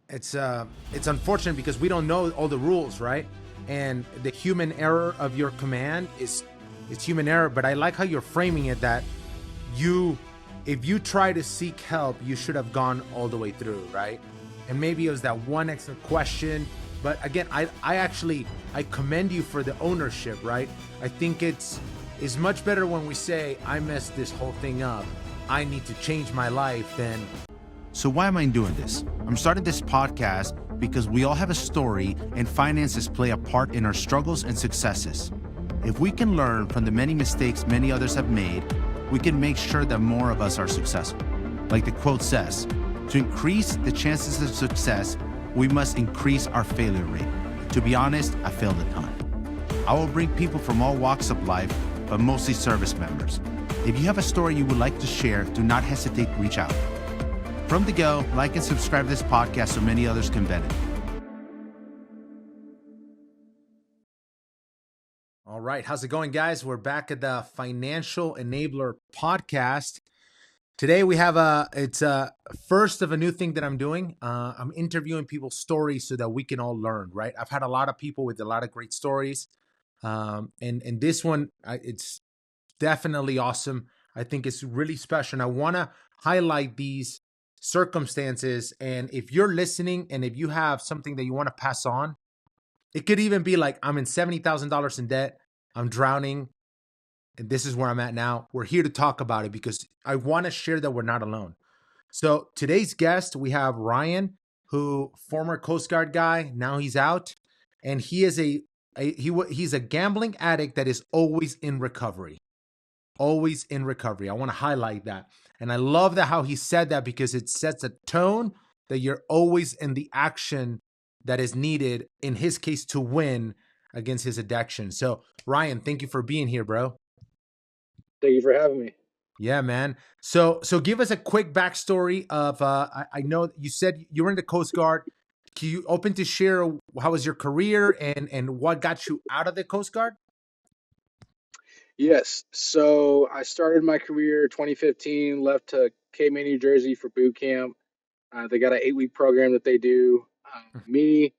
it's unfortunate because we don't know all the rules, right? And the human error of your command is it's human error. But I like how you're framing it that you if you try to seek help, you should have gone all the way through, right? And maybe it was that one extra question. But again, I commend you for the ownership, right? I think it's much better when we say I messed this whole thing up, I need to change my life, than So why am I doing this? I'm starting this podcast because we all have a story and finances play a part in our struggles and successes. If we can learn from the many mistakes many others have made, we can make sure that more of us are successful. Like the quote says, to increase the chances of success, we must increase our failure rate. To be honest, I failed a ton. I will bring people from all walks of life, but mostly service members. If you have a story you would like to share, do not hesitate to reach out. From the go, like and subscribe to this podcast so many others can benefit. All right, how's it going, guys? We're back at the Financial Enabler podcast. Today we have it's a first of a new thing that I'm doing. I'm interviewing people's stories so that we can all learn, right? I've had a lot of people with a lot of great stories. And this one, it's definitely awesome. I think it's really special. And I want to highlight these circumstances. And if you're listening and if you have something that you want to pass on, it could even be like, I'm in $70,000 in debt, I'm drowning, and this is where I'm at now. We're here to talk about it because I want to share that we're not alone. So today's guest, we have Ryan, who former Coast Guard guy, now he's out, and he is he's a gambling addict that is always in recovery. Always in recovery. I want to highlight that. And I love that how he said that because it sets a tone that you're always in the action that is needed, in his case, to win against his addiction. So, Ryan, thank you for being here, bro. Thank you for having me. Yeah, man. So give us a quick backstory of I know you said you were in the Coast Guard. Can you open to share how was your career and what got you out of the Coast Guard? Yes, so I started my career 2015, left to Cape May, New Jersey for boot camp. They got an 8-week program that they do. Me,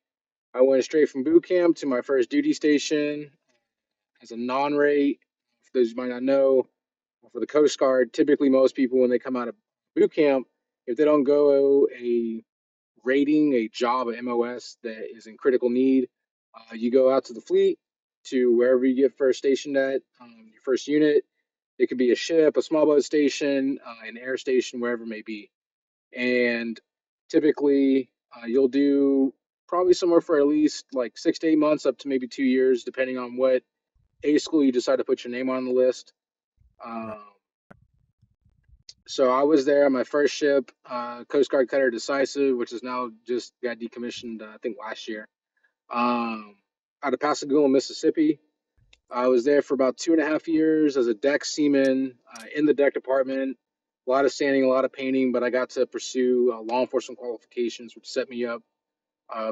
I went straight from boot camp to my first duty station as a non-rate. For those who might not know, for the Coast Guard, typically most people when they come out of boot camp, if they don't go a rating, a job, a MOS that is in critical need, you go out to the fleet, to wherever you get first stationed at, your first unit. It could be a ship, a small boat station, an air station, wherever it may be. And typically, you'll do probably somewhere for at least like 6 to 8 months, up to maybe 2 years, depending on what A school you decide to put your name on the list. Right. So I was there on my first ship, Coast Guard Cutter Decisive, which is now just got decommissioned, I think last year, out of Pascagoula, Mississippi. I was there for about 2.5 years as a deck seaman in the deck department. A lot of sanding, a lot of painting, but I got to pursue law enforcement qualifications, which set me up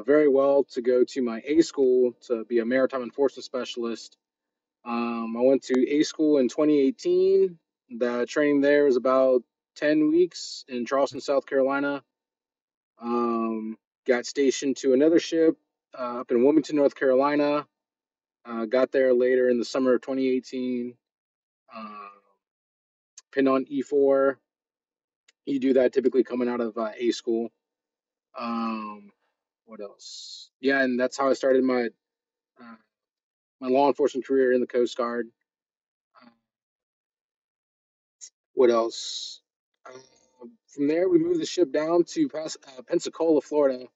very well to go to my A school to be a maritime enforcement specialist. I went to A school in 2018. The training there was about 10 weeks in Charleston, South Carolina. Got stationed to another ship up in Wilmington, North Carolina. Got there later in the summer of 2018. Pinned on E4. You do that typically coming out of A school. What else? Yeah, and that's how I started my my law enforcement career in the Coast Guard. What else? From there, we moved the ship down to Pensacola, Florida.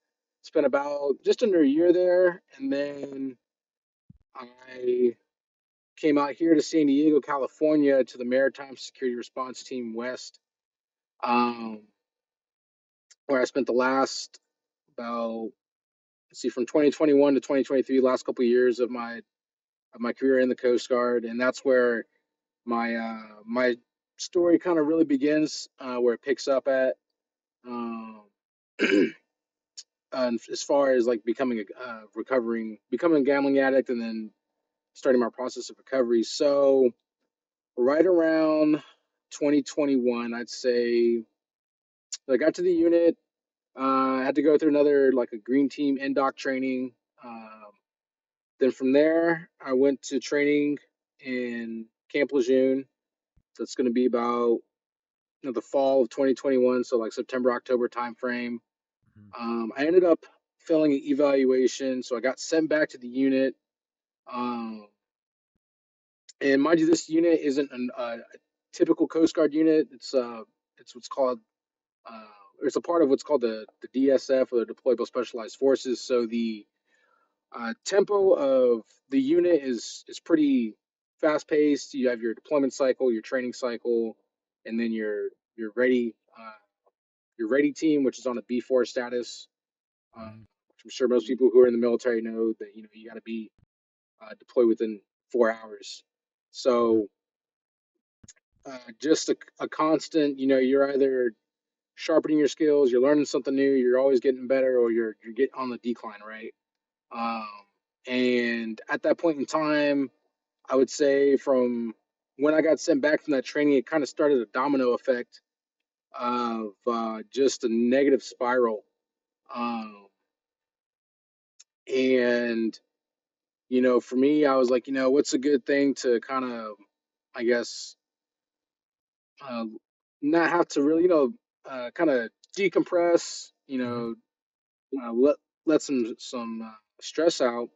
Spent about just under a year there, and then I came out here to San Diego, California, to the Maritime Security Response Team West, um, where I spent the last about from 2021 to 2023, last couple of years of my career in the Coast Guard, and that's where my story kind of really begins, where it picks up at. Um, and as far as like becoming a gambling addict, and then starting my process of recovery. So right around 2021, I'd say I got to the unit. I had to go through another like a green team NDOC training. Then from there, I went to training in Camp Lejeune. So it's going to be about the fall of 2021, so like September October timeframe. Mhm. I ended up failing an evaluation, so I got sent back to the unit. Um, and mind you, this unit isn't a typical Coast Guard unit. It's what's called uh, it's a part of what's called the DSF, or the Deployable Specialized Forces. So the tempo of the unit is pretty fast paced. You have your deployment cycle, your training cycle, and then your ready your ready team, which is on a B4 status. Mhm. Which I'm sure most people who are in the military know that you got to be deployed within 4 hours. Mhm. So just a constant. You're either sharpening your skills, you're learning something new, you're always getting better, or you're getting on the decline, right? Um, and at that point in time, I would say from when I got sent back from that training, it kind of started a domino effect of just a negative spiral. Um, and for me, I was like, what's a good thing to kind of, I guess, uh, not have to really, kind of decompress, Mhm. let some stress out.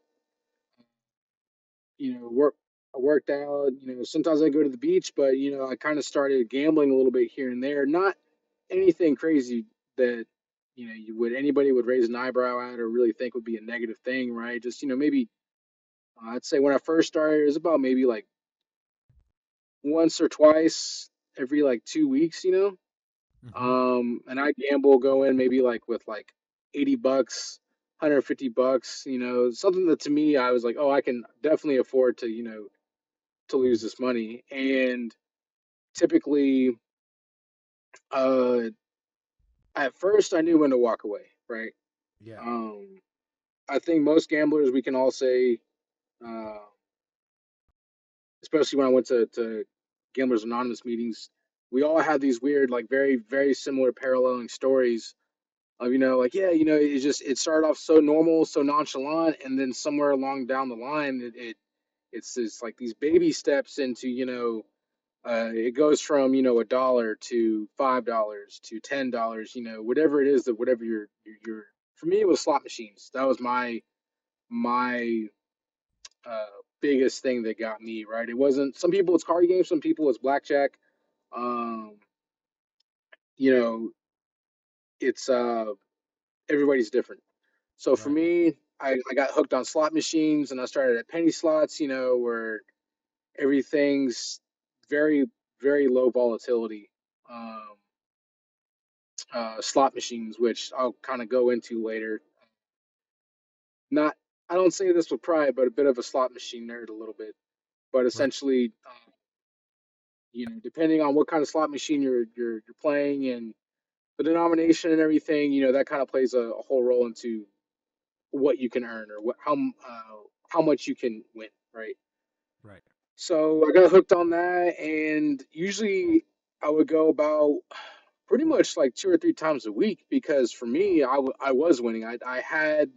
Work. I worked out. Sometimes I go to the beach, but I kind of started gambling a little bit here and there. Not anything crazy that anybody would raise an eyebrow at or really think would be a negative thing, right? Just maybe I'd say when I first started, it was about maybe like once or twice every like 2 weeks, Mhm. and I gamble go in maybe like with like $80, $150, something that to me I was like, oh, I can definitely afford to, to lose Mhm. this money. And typically, uh, at first I knew when to walk away, right? Yeah. Um, I think most gamblers, we can all say, uh, especially when I went to Gamblers Anonymous meetings, we all had these weird, like very, very similar paralleling stories of, like, yeah, it started off so normal, so nonchalant, and then somewhere along down the line, it's just like these baby steps into, it goes from $1 to $5 to $10, whatever it is that whatever your for me it was slot machines. That was my uh, biggest thing that got me right. It wasn't some people it's card games, some people it's blackjack. Um, you know, it's everybody's different. So for Right. me, I got hooked on slot machines and I started at penny slots, where everything's very, very low volatility. Um, slot machines, which I'll kind of go into later. Not, I don't say this with pride, but a bit of a slot machine nerd a little bit. But Right. essentially, depending on what kind of slot machine you're playing and the denomination and everything, that kind of plays a whole role into what you can earn or how much you can win, right? Right. So I got hooked on that, and usually I would go about pretty much like 2 or 3 times a week because for me, I was winning. I had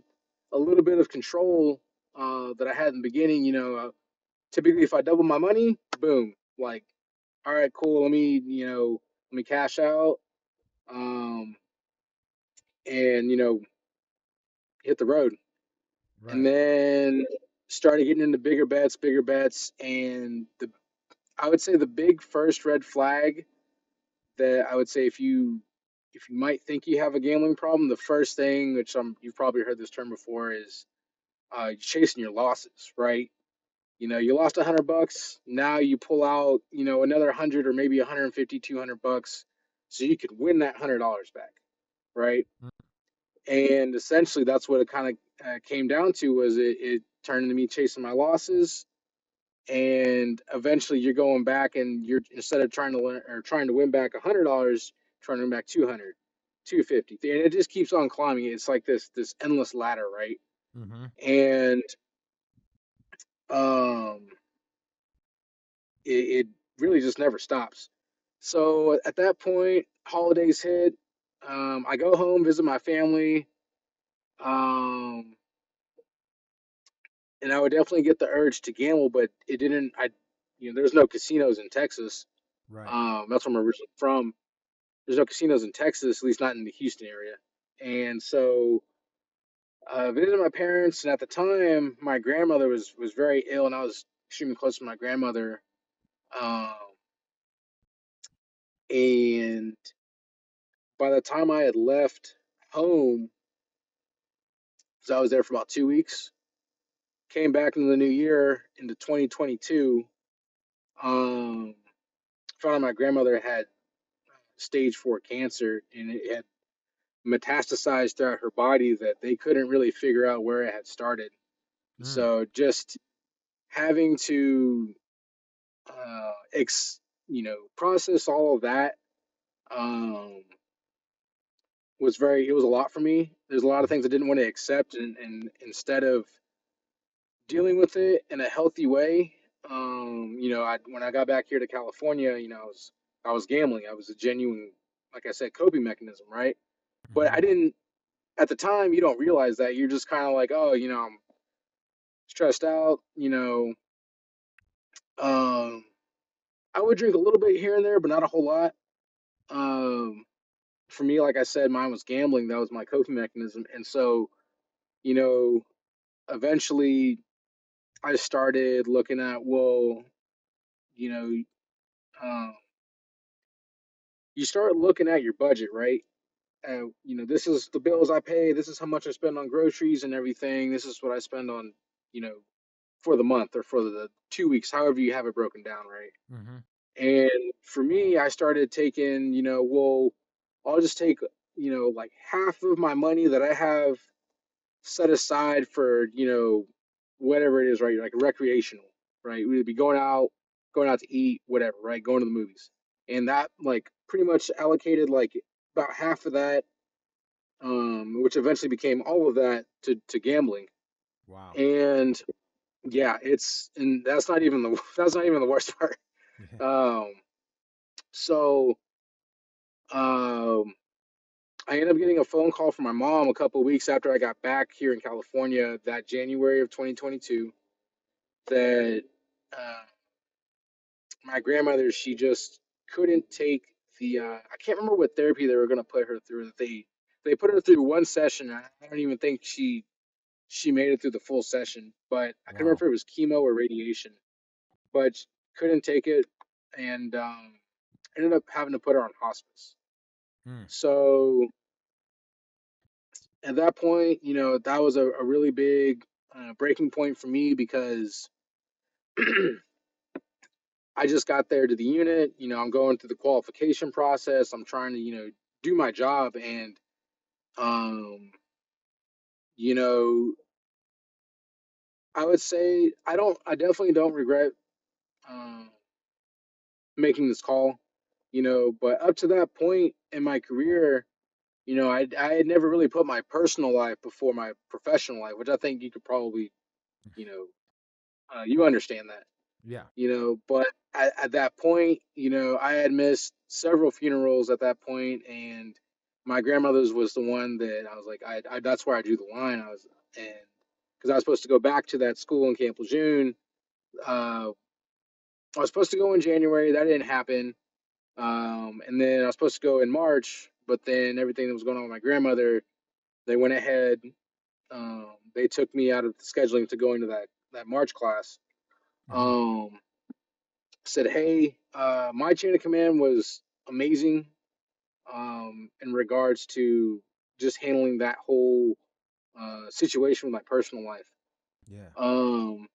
a little bit of control that I had in the beginning. Typically if I double my money, boom, like, all right, cool. Let me cash out, um, and hit the road. And Right. then started getting into bigger bets, and the I would say the big first red flag that I would say if you might think you have a gambling problem, the first thing, which you've probably heard this term before, is chasing your losses, right? You lost $100. Now you pull out, another 100 or maybe 150, $200, so you could win that $100 back, right? Mm. And essentially, that's what it kind of came down to. Was it turned into me chasing my losses, and eventually you're going back and you're instead of trying to learn or trying to win back $100, trying to win back 200, 250, and it just keeps on climbing. It's like this endless ladder, right? Mhm. And um it really just never stops. So at that point, holidays hit. I go home, visit my family, um, and I would definitely get the urge to gamble, but it didn't. There's no casinos in Texas. Right. That's where I'm originally from. There's no casinos in Texas, at least not in the Houston area. And so visited my parents, and at the time, my grandmother was very ill, and I was extremely close to my grandmother. Um, and by the time I had left home, because I was there for about 2 weeks, came back into the new year into 2022. Um, Found out my grandmother had stage 4 cancer, and it had metastasized throughout her body that they couldn't really figure out where it had started. Mm. So just having to process all of that um, it was a lot for me. There's a lot of things I didn't want to accept, and instead of dealing with it in a healthy way, when I got back here to California, I was gambling. I was a genuine, like I said, coping mechanism, right? But Mm-hmm. I didn't at the time. You don't realize that. You're just kind of like, oh, I'm stressed out. Um, I would drink a little bit here and there, but not a whole lot. Um, for me, like I said, mine was gambling. That was my coping mechanism. And so, you know, eventually I started looking at, well, you know, um, you start looking at your budget, right? This is the bills I pay. This is how much I spend on groceries and everything. This is what I spend on, you know, for the month or for the 2 weeks, however you have it broken down, right? Mm-hmm. And for me, I started taking, I'll just take, like half of my money that I have set aside for, whatever it is, right? Like recreational, right? We'd be going out to eat, whatever, right? Going to the movies. And that like pretty much allocated like about half of that, which eventually became all of that to gambling. Wow. And yeah, and that's not even the that's not even the worst part. Yeah. Um, so um I ended up getting a phone call from my mom a couple of weeks after I got back here in California that January of 2022 that uh, my grandmother, she just couldn't take I can't remember what therapy they were going to put her through. They put her through one session. I don't even think she made it through the full session, but I couldn't Wow. remember if it was chemo or radiation. But couldn't take it, and ended up having to put her on hospice. Mm. So at that point, that was a really big breaking point for me because I just got there to the unit. I'm going through the qualification process. I'm trying to, do my job, and um, you know, I would say I definitely don't regret um, making this call. But up to that point in my career, I had never really put my personal life before my professional life, which I think you could probably, you know, you understand that. Yeah. But at that point, I had missed several funerals at that point, and my grandmother's was the one that I was like, that's where I drew the line. And because I was supposed to go back to that school in Camp Lejeune, uh, I was supposed to go in January. That didn't happen. And then I was supposed to go in March, but then everything that was going on with my grandmother, they went ahead. They took me out of the scheduling to go into that March class. Mm-hmm. Um, Said, hey, my chain of command was amazing in regards to just handling that whole situation with my personal life. Yeah. Um,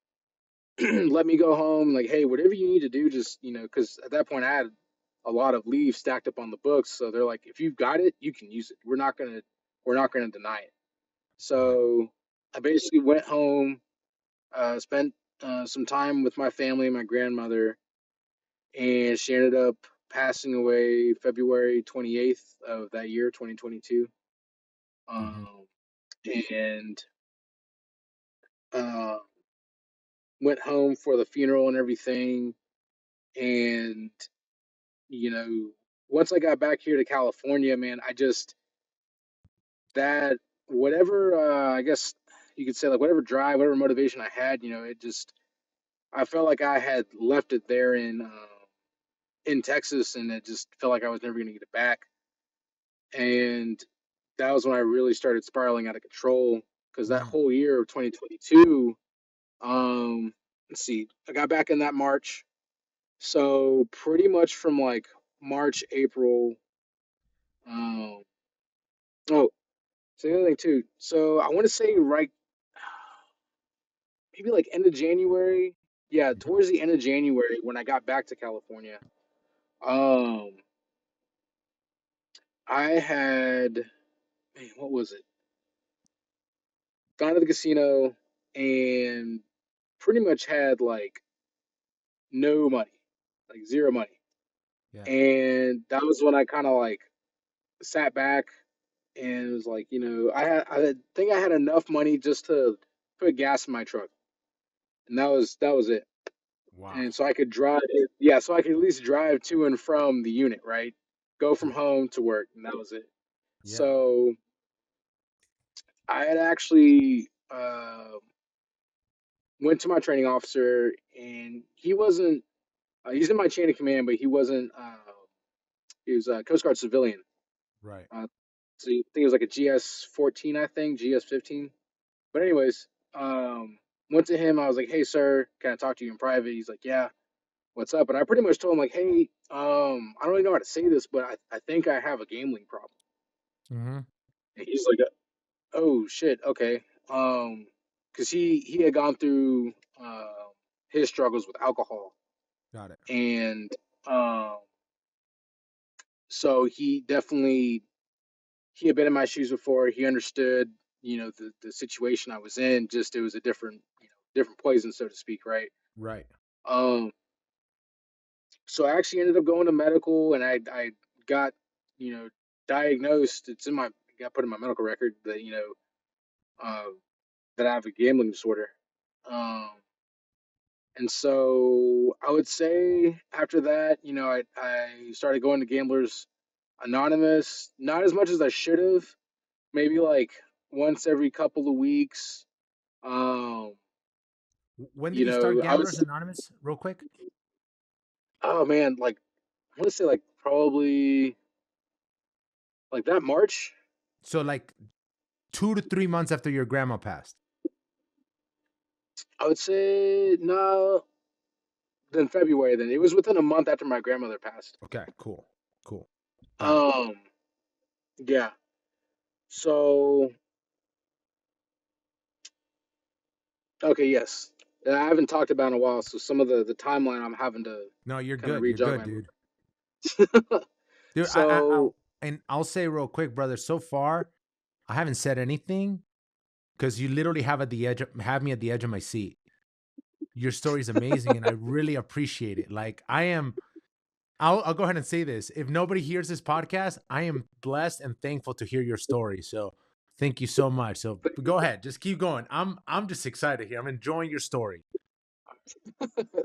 Let me go home, like, hey, whatever you need to do, just, because at that point I had a lot of leave stacked up on the books. So they're like, if you've got it, you can use it. We're not gonna deny it. Right. So I basically went home, spent some time with my family, my grandmother, and she ended up passing away February 28th of that year, 2022. Mm-hmm. Um, and uh, went home for the funeral and everything. And, you know, once I got back here to California, man, I just, that whatever I guess you could say like whatever drive, whatever motivation I had, it just I felt like I had left it there in Texas, and it just felt like I was never going to get it back. And that was when I really started spiraling out of control because that Mm, whole year of 2022, let's see, I got back in that March. So pretty much from like March, April, um, oh, so the other thing too. So I want to say right, maybe like end of January. Yeah, mhm. towards the end of January when I got back to California, um, I had, man, what was it? Gone to the casino and pretty much had like no money, like zero money. Yeah. And that was when I kind of like sat back and was like, I think I had enough money just to put gas in my truck, and that was it. Wow. And so I could drive, yeah, so I could at least drive to and from the unit, right? Go from Yeah. home to work, and that was it. Yeah. So I had actually went to my training officer, and he wasn't. He's in my chain of command, but he wasn't. He was a Coast Guard civilian. Right. Uh, so I think it was like a GS 14, I think GS 15. But anyways, went to him. I was like, "Hey, sir, can I talk to you in private?" He's like, "Yeah, what's up?" And I pretty much told him like, "Hey, I don't really know how to say this, but I think I have a gambling problem." Hmm. And he's like, "Oh shit, okay." Because he had gone through his struggles with alcohol, Got it. and um, so he had been in my shoes before. He understood, the situation I was in. Just it was a different, different poison, so to speak, right? Right. Um, so I actually ended up going to medical, and I got, you know, diagnosed. It's in my got put in my medical record that uh, that I have a gambling disorder. Um, and so I would say after that, I started going to Gamblers Anonymous, not as much as I should have. Maybe like once every couple of weeks. Um, When did you start I Gamblers was, Anonymous? Real quick. oh man, like I want to say like probably like that March. So like 2 to 3 months after your grandma passed. I would say no, then February. Then it was within a month after my grandmother passed. Okay. Cool. Cool. Got it. Um, yeah. So okay, yes. I haven't talked about in a while, so some of the timeline I'm having to No, you're kind of good. You're re-jog good, my dude. memory. Dude, So and I'll say real quick, brother. So far, I haven't said anything because you literally have me at the edge of my seat. Your story is amazing, and I really appreciate it. Like I am, I'll go ahead and say this. If nobody hears this podcast, I am blessed and thankful to hear your story. So thank you so much. So go ahead, just keep going. I'm just excited here. I'm enjoying your story.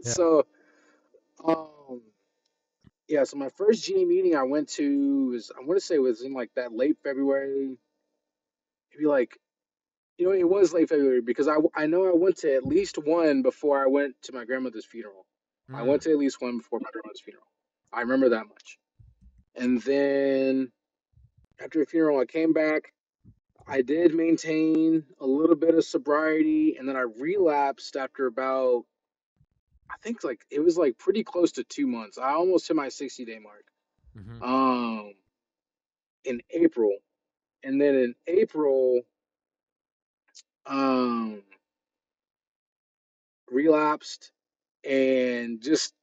Yeah. so um yeah, so my first GA meeting I went to was I want to say it was in like that late February, maybe like it was late February because I know I went to at least one before I went to my grandmother's funeral. I went Mm, to at least one before my grandmother's funeral. I remember that much. And then after the funeral, I came back. I did maintain a little bit of sobriety, and then I relapsed after about I think like it was like pretty close to 2 months. I almost hit my 60-day mark. hmm. Um, in April, and then in April, um, relapsed and just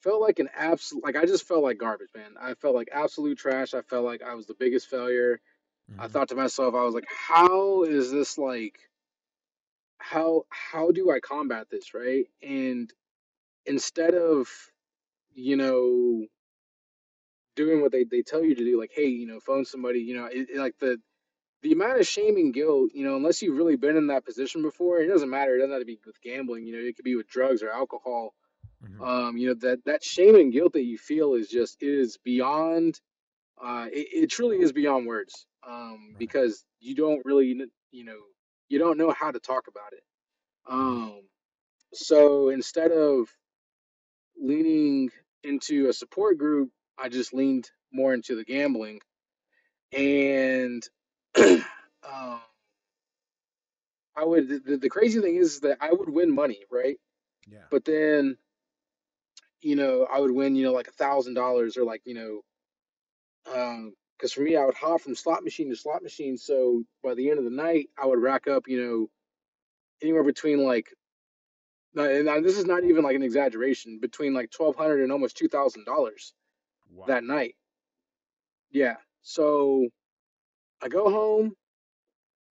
felt like an absolute like I just felt like garbage, man. I felt like absolute trash. I felt like I was the biggest failure. I Hmm. thought to myself, I was like, how is this like how do I combat this, right? And instead of, you know, doing what they tell you to do, like, hey, phone somebody, like the amount of shame and guilt, unless you've really been in that position before, it doesn't matter. It doesn't have to be with gambling, it could be with drugs or alcohol. Hmm. That shame and guilt that you feel is just is beyond it truly is beyond words. Right. because you don't really, you don't know how to talk about it. Mhm. Um, so instead of leaning into a support group, I just leaned more into the gambling. And um, the crazy thing is that I would win money, right? Yeah. But then, I would win, like $1,000 or like, because for me, I would hop from slot machine to slot machine. So by the end of the night, I would rack up, anywhere between like, and this is not even like an exaggeration, between like 1,200 and almost $2,000 Wow. that night. Yeah. So I go home,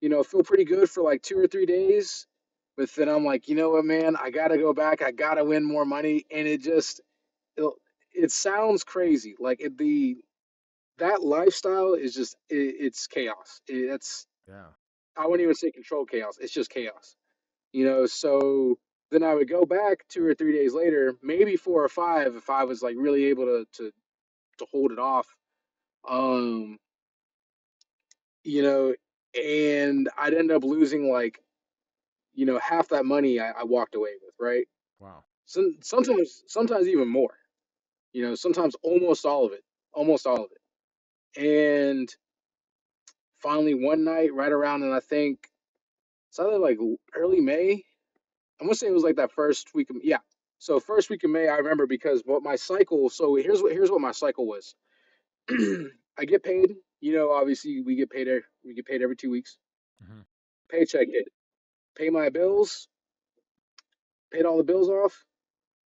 feel pretty good for like 2 or 3 days. But then I'm like, you know what, man, I gotta go back. I gotta win more money, and it, it sounds crazy. Like that lifestyle is just it's chaos. It's Yeah. I wouldn't even say control chaos. It's just chaos. So then I would go back 2 or 3 days later, maybe four or five, if I was like really able to hold it off. Um, you know, and I'd end up losing like half that money I walked away with, right? Wow. Sometimes even more. Sometimes almost all of it. And finally, one night, right around, and I think it's either like early May. I'm gonna say it was like that first week of, yeah. So first week of May, I remember because what my cycle. So here's what my cycle was. I get paid. Obviously we get paid every 2 weeks. Hmm. Paycheck hit. Pay my bills. Paid all the bills off.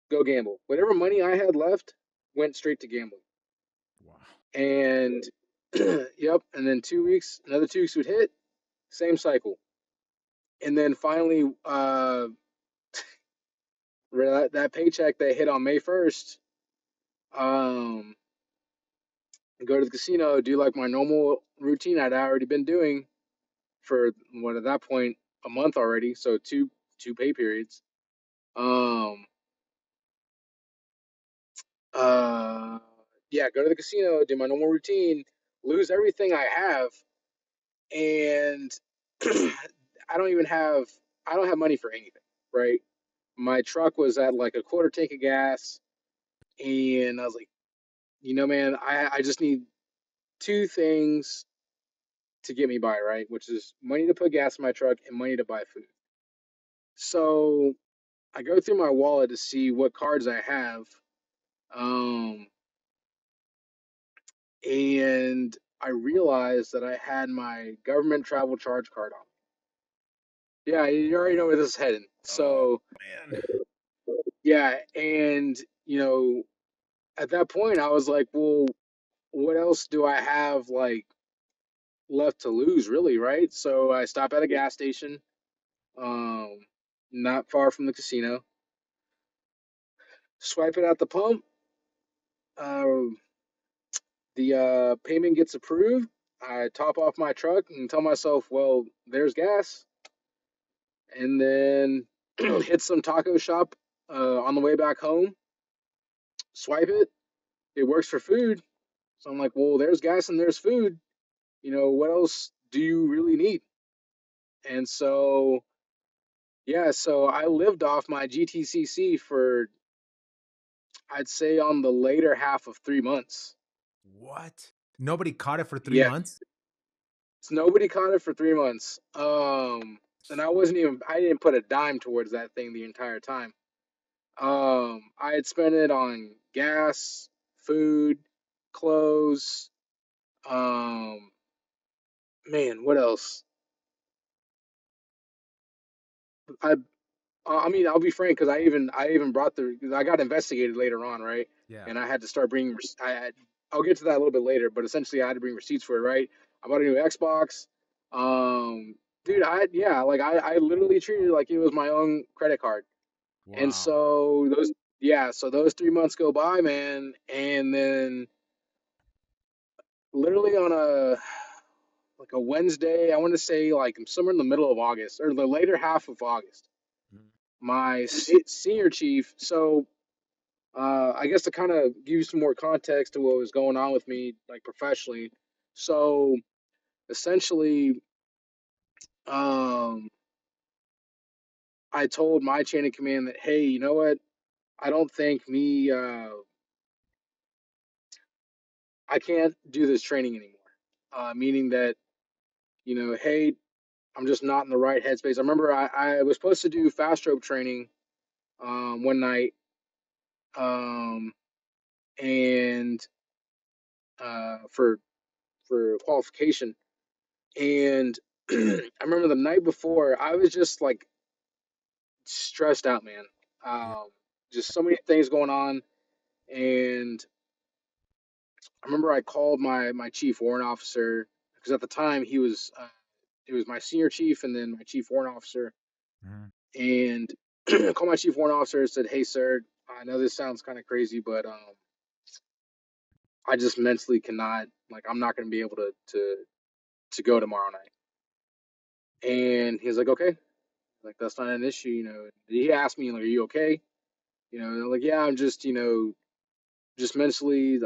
Go gamble. Whatever money I had left went straight to gambling. Wow. And yep. And then 2 weeks, another 2 weeks would hit. Same cycle. And then finally, that paycheck that hit on May 1st, um, go to the casino, do like my normal routine I'd already been doing for what at that point a month already, so two pay periods. Um, uh, yeah, go to the casino, do my normal routine, lose everything I have, and I don't even have I don't have money for anything, right? My truck was at like a quarter tank of gas, and I was like, man, I just need two things to get me by, right? Which is money to put gas in my truck and money to buy food. So I go through my wallet to see what cards I have, um, and I realized that I had my government travel charge card on. Yeah, you already know where this is heading. Oh So man. yeah, and at that point I was like, well, what else do I have like left to lose, really, right? So I stop at a gas station, um, not far from the casino, swipe it at the pump. Uh, the payment gets approved. I top off my truck and tell myself, well, there's gas, and then hit some taco shop on the way back home. Swipe it. It works for food. So I'm like, well, there's gas and there's food. What else do you really need? And so, yeah, so I lived off my GTCC for, I'd say, on the later half of 3 months. What? Nobody caught it for three Yeah, months? so nobody caught it for 3 months. And I didn't put a dime towards that thing the entire time. I had spent it on gas, food, clothes. Um, man, what else? I I mean, I'll be frank because I even brought because I got investigated later on, right? Yeah. And I had to start bringing. I'll get to that a little bit later, but essentially I had to bring receipts for it, right? I bought a new Xbox. Dude, I literally treated it like it was my own credit card, and Wow. so those 3 months go by, man, and then literally on a Wednesday, I want to say like somewhere in the middle of August or the later half of August, Mhm. my senior chief. So I guess to kind of give you some more context to what was going on with me, like professionally. So essentially, um, I told my chain of command that, hey, you know what? I don't think I can't do this training anymore. Meaning that, hey, I'm just not in the right headspace. I remember I was supposed to do fast rope training one night, um, and for qualification. And I remember the night before, I was just like stressed out, man. Yeah. Um, just so many things going on, and I remember I called my chief warrant officer because at the time he was it was my senior chief and then my chief warrant officer, Mhm. and called my chief warrant officer and said, "Hey, sir, I know this sounds kind of crazy, but I just mentally cannot, like, I'm not going to be able to go tomorrow night." And he was like, "Okay, like that's not an issue, you know." He asked me like, "Are you okay?" And I'm like, "Yeah, I'm just, just mentally,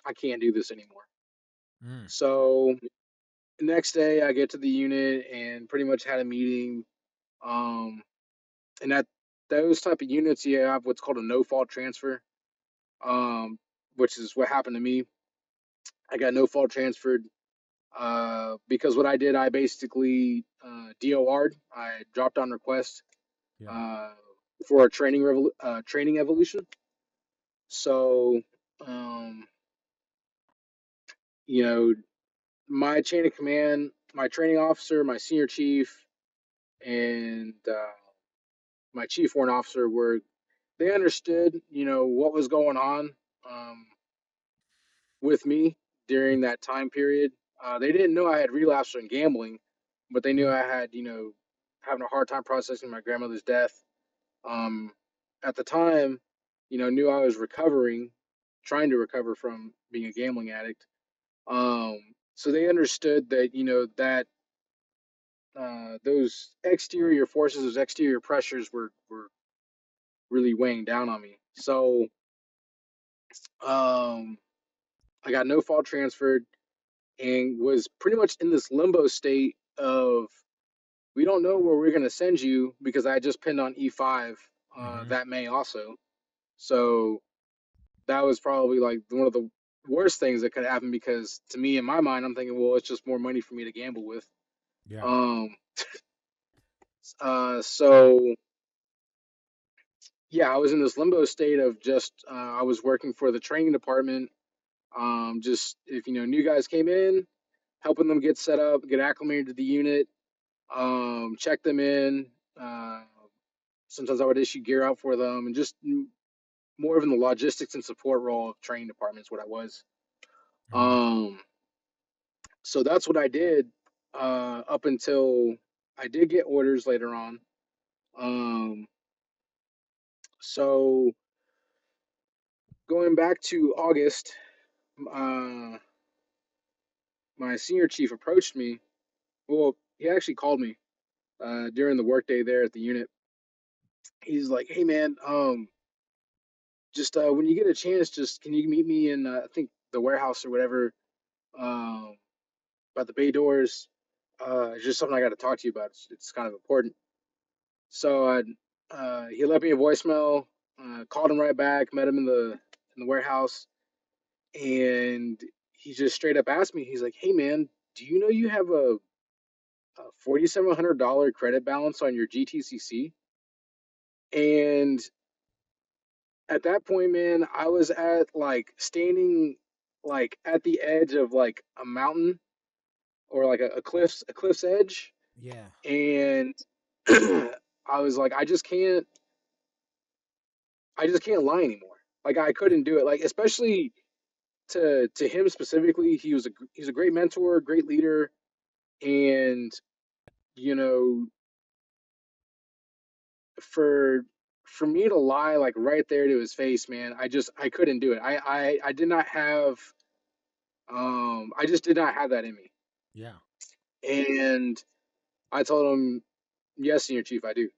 I can't do this anymore." Mm. So next day, I get to the unit and pretty much had a meeting. Um, and at those type of units, you have what's called a no fault transfer, which is what happened to me. I got no fault transferred because what I did, I basically DOR'd. I dropped on request Yeah. uh, for a training evolution. So, um, you know, my chain of command, my training officer, my senior chief, and my chief warrant officer were they understood, what was going on um, with me during that time period. They didn't know I had relapsed on gambling, but they knew Mm. I had, having a hard time processing my grandmother's death. Um, at the time, knew I was recovering, trying to recover from being a gambling addict. So they understood that, that those exterior forces, those exterior pressures were really weighing down on me. So um, I got no fault transferred and was pretty much in this limbo state of we don't know where we're going to send you because I just pinned on E5 Mhm. that May also. So that was probably like one of the worst things that could happen because to me in my mind I'm thinking, well, it's just more money for me to gamble with. Yeah. Um, so yeah, I was in this limbo state of just I was working for the training department. Just if new guys came in, helping them get set up, get acclimated to the unit, check them in. Uh, Sometimes I would issue gear out for them, and just more of in the logistics and support role of training departments. What I was. Mhm. Um, so that's what I did up until I did get orders later on. Um, so going back to August, uh, my senior chief approached me. Well, he actually called me during the workday there at the unit. He's like, "Hey, man, just when you get a chance, just can you meet me in I think the warehouse or whatever, um, by the bay doors? It's just something I got to talk to you about. It's kind of important." So he left me a voicemail. Called him right back. Met him in the warehouse, and he just straight up asked me. He's like, "Hey, man, do you know you have a $4,700 credit balance on your GTCC?" And at that point, man, I was at like standing like at the edge of like a mountain or like a cliff's edge, Yeah. and I was like, I just can't lie anymore. Like I Yeah. couldn't do it. Like especially to him specifically, he's a great mentor, great leader, and you know for for me to lie like right there to his face, man, I couldn't do it. I did not have I just did not have that in me. Yeah. And I told him, "Yes, senior chief, I do."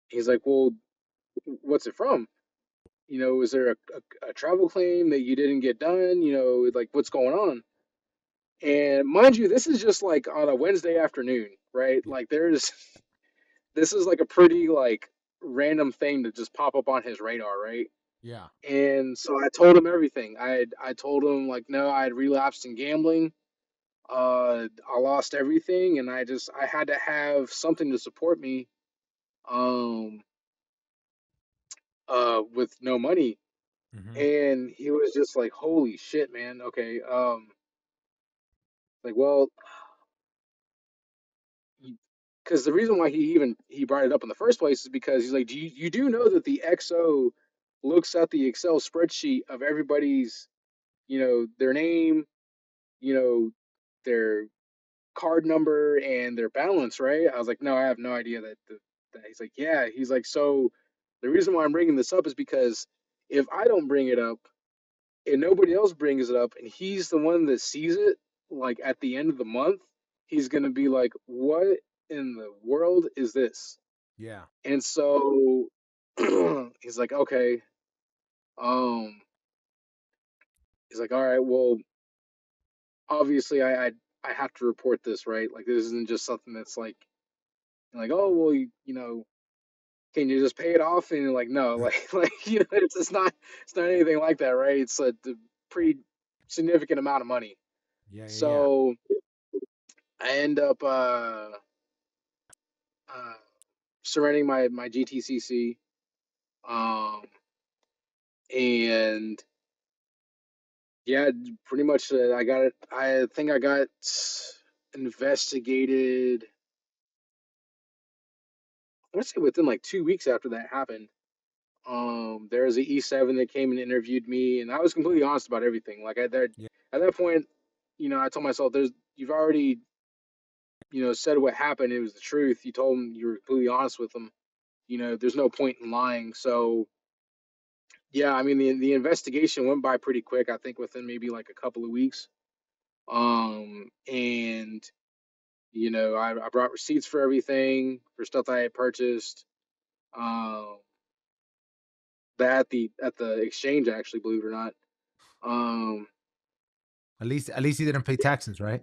He's like, "Well, what's it from? Was there a travel claim that you didn't get done? Like what's going on?" And mind you, this is just like on a Wednesday afternoon, right? Yeah. Like there's this is like a pretty like random thing to just pop up on his radar, right? Yeah. And so I told him everything. I told him like no, I had relapsed in gambling. I lost everything, and I had to have something to support me. Um, with no money, Mm-hmm. and he was just like, "Holy shit, man! Okay, like, well, because the reason why he brought it up in the first place is because he's like, you do know that the XO looks at the Excel spreadsheet of everybody's, their name, you know, their card number and their balance, right? I was like, no, I have no idea that. He's like, yeah. He's like, so the reason why I'm bringing this up is because if I don't bring it up and nobody else brings it up and he's the one that sees it, like at the end of the month, he's gonna be like, what in the world is this? Yeah. And so he's like, okay, um, he's like, all right, well, obviously I have to report this, right? Like this isn't just something that's like, oh well, can you just pay it off? And you're like, no, it's not anything like that, right? It's a pretty significant amount of money. Yeah. Yeah. Yeah. So I end up uh, surrendering my GTCC, um, and yeah, pretty much I got it. I think I got investigated. I want to say within like 2 weeks after that happened. There was an E7 that came and interviewed me, and I was completely honest about everything. Like Yeah. at that point, I told myself, you've already, said what happened. It was the truth. You told them you were completely honest with them. There's no point in lying. So yeah, I mean the investigation went by pretty quick. I think within maybe like a couple of weeks. And I brought receipts for everything for stuff I had purchased. Um, that at the exchange actually, believe it or not. Um, At least he didn't pay taxes, right?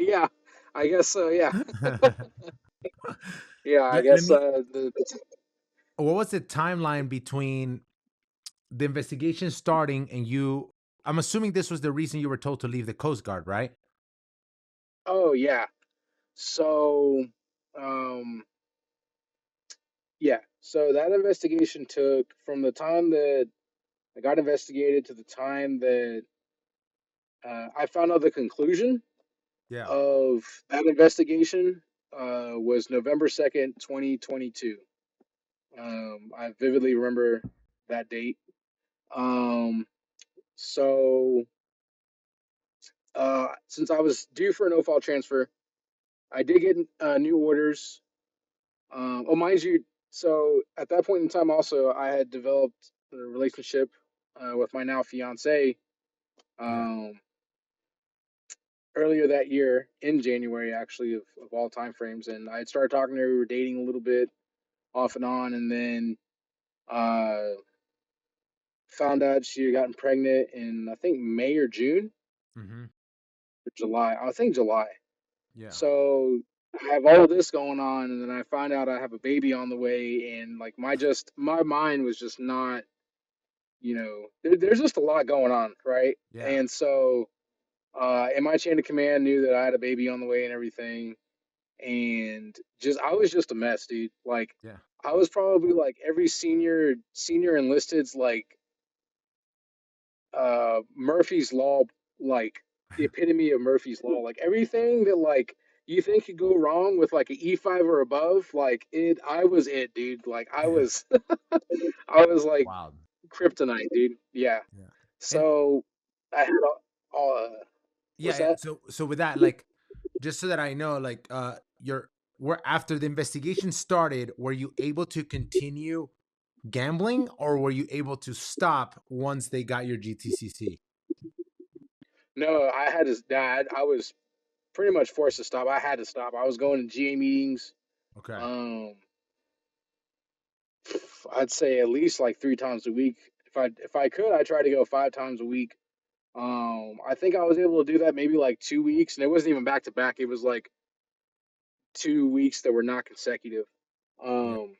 yeah, I guess so. Yeah, yeah, I Let guess me. the What was the timeline between the investigation starting and you? I'm assuming this was the reason you were told to leave the Coast Guard, right? oh yeah. So, um, yeah. So that investigation took from the time that I got investigated to the time that I found out the conclusion Yeah. of that investigation was November 2nd, 2022. I vividly remember that date. Um, so since I was due for a no fault transfer, I did get new orders. Oh, mind you, so at that point in time, also I had developed a relationship with my now fiance. Yeah. Um, Earlier that year in January, actually, of all time frames, and I had started talking to her. We were dating a little bit off and on, and then uh, found out she had gotten pregnant in I think May or June Mm-hmm. or July. I think July. Yeah. So I have all this going on, and then I find out I have a baby on the way, and like my mind was just not, there's just a lot going on, right? Yeah. And so, and my chain of command knew that I had a baby on the way and everything, and just I was just a mess, dude. Like Yeah. I was probably like every senior enlisted's like Murphy's Law, like the epitome of Murphy's Law. Like everything that like you think could go wrong with like an E5 or above, like I was it, dude. Like I Yeah. was, I was like Wow. kryptonite, dude. Yeah. Yeah. And So I had all yeah, what's yeah. that? So with that, like, just so that I know, like, you're were after the investigation started, were you able to continue gambling, or were you able to stop once they got your GTCC? No, I had to. I was pretty much forced to stop. I had to stop. I was going to GA meetings. Okay. Um, I'd say at least like 3 times a week. If I could, I try to go 5 times a week. I think I was able to do that maybe like 2 weeks, and it wasn't even back to back. It was like 2 weeks that were not consecutive. Yeah. Um,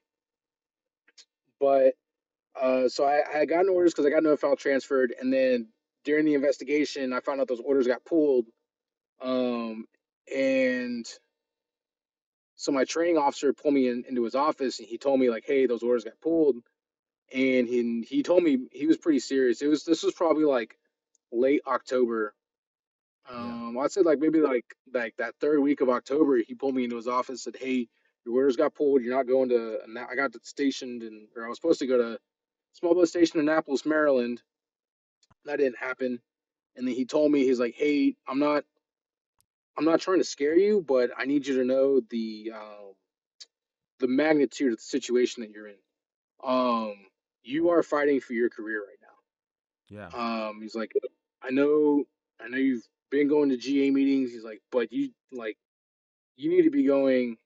but so I had gotten orders because I got no file transferred, and then during the investigation, I found out those orders got pulled. Um, and so my training officer pulled me into his office, and he told me like, "Hey, those orders got pulled." And he told me he was pretty serious. This was probably like late October. Yeah. I'd say like maybe like that third week of October, he pulled me into his office and said, "Hey, your orders got pulled. You're not going to." And I got stationed in, or I was supposed to go to small boat station in Annapolis, Maryland. That didn't happen. And then he told me he's like, "Hey, I'm not trying to scare you, but I need you to know the magnitude of the situation that you're in. Um, you are fighting for your career right Yeah. now." He's like, "I know, I know you've been going to GA meetings." He's like, "But you need to be going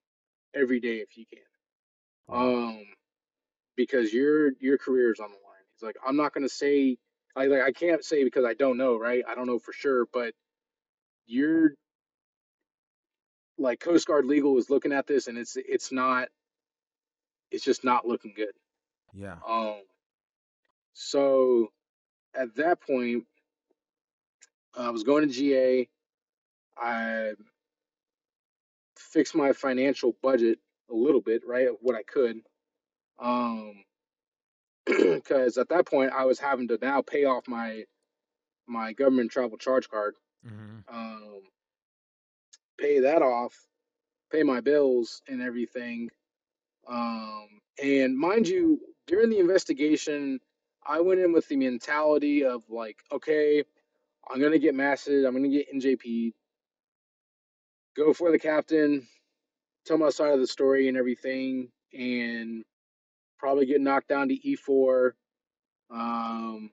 every day if you can, Yeah. because your career is on the line." He's like, "I'm not gonna say, I can't say because I don't know, right? I don't know for sure, but you're like Coast Guard legal is looking at this, and it's just not looking good." Yeah. Um, so at that point, I was going to GA. I fixed my financial budget a little bit, right, of what I could, um, because at that point I was having to now pay off my government travel charge card, Hmm. um, pay that off, pay my bills and everything. And mind you, during the investigation, I went in with the mentality of like, okay, I'm gonna get massed, I'm gonna get NJP, go for the captain, tell my side of the story and everything, and probably get knocked down to E4. Um,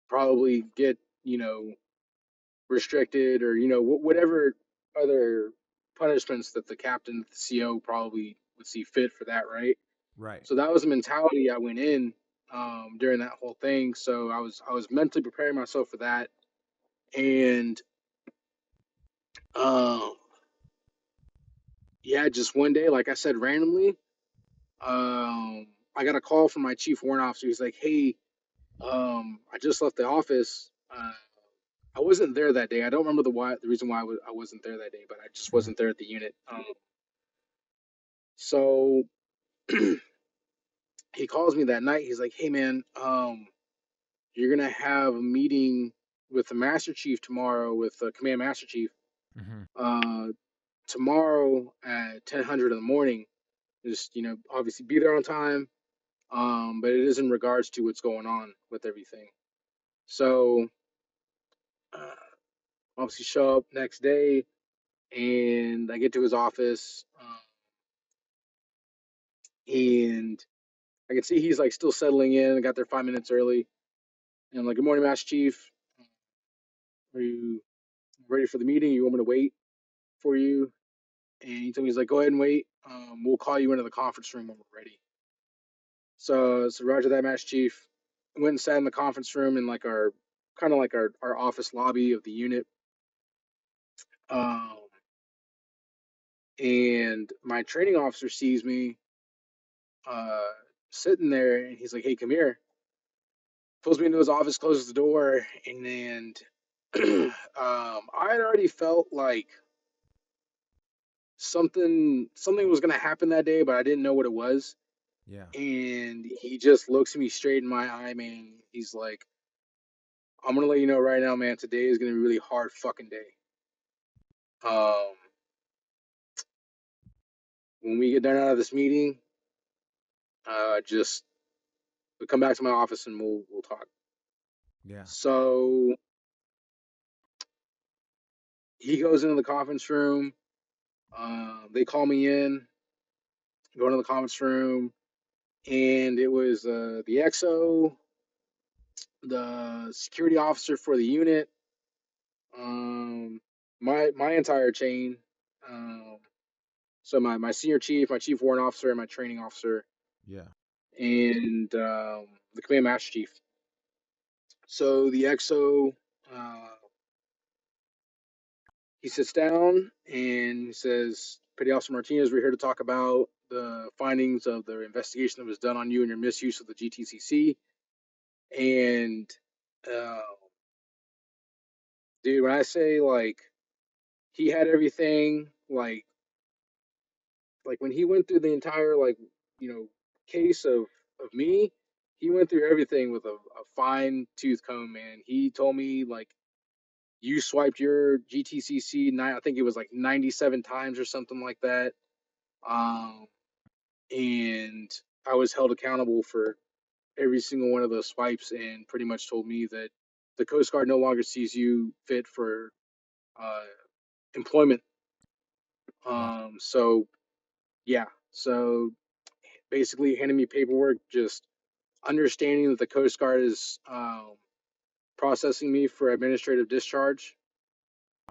probably get restricted, or whatever other punishments that the captain, the CO probably would see fit for that, right? Right. So that was the mentality I went in during that whole thing. So I was mentally preparing myself for that, and um, yeah, just one day, like I said, randomly, I got a call from my chief warrant officer. He's like, "Hey, I just left the office. I wasn't there that day. I don't remember the reason why I wasn't there that day, but I just Hmm. wasn't there at the unit." So he calls me that night. He's like, "Hey, man, you're gonna have a meeting with the Master Chief tomorrow, with the Command Master Chief, Hmm. uh, tomorrow at 10:00 in the morning. Just obviously be there on time. But it is in regards to what's going on with everything." So uh, obviously show up next day, and I get to his office, and I can see he's like still settling in. I got there 5 minutes early, and I'm like, "Good morning, Master Chief. Are you ready for the meeting? You want me to wait for you?" And he told me, he's like, "Go ahead and wait. We'll call you into the conference room when we're ready." So Roger that, Master Chief. I went and sat in the conference room in like our kind of like our office lobby of the unit. Um, and my training officer sees me uh, sitting there, and he's like, "Hey, come here." Pulls me into his office, closes the door, and then I had already felt like something was gonna happen that day, but I didn't know what it was. Yeah. And he just looks me straight in my eye, man. He's like, "I'm gonna let you know right now, man. Today is gonna be a really hard fucking day. Um, when we get done out of this meeting, just come back to my office and we'll talk." Yeah. So he goes into the conference room. They call me in, go into the conference room, and it was the XO, the security officer for the unit, um, my entire chain. Um, so my senior chief, my chief warrant officer, and my training officer, Yeah. and the command master chief. So the XO, he sits down and he says, Petty Officer Martinez, we're here to talk about the findings of the investigation that was done on you and your misuse of the GTCC. And, uh, dude, when I say like he had everything, like when he went through the entire case of me, he went through everything with a fine tooth comb, man. He told me like you swiped your GTCC nine, I think it was like 97 times or something like that. Um, and I was held accountable for every single one of those swipes, and pretty much told me that the Coast Guard no longer sees you fit for uh, employment. Wow. So yeah, so basically handing me paperwork, just understanding that the Coast Guard is processing me for administrative discharge.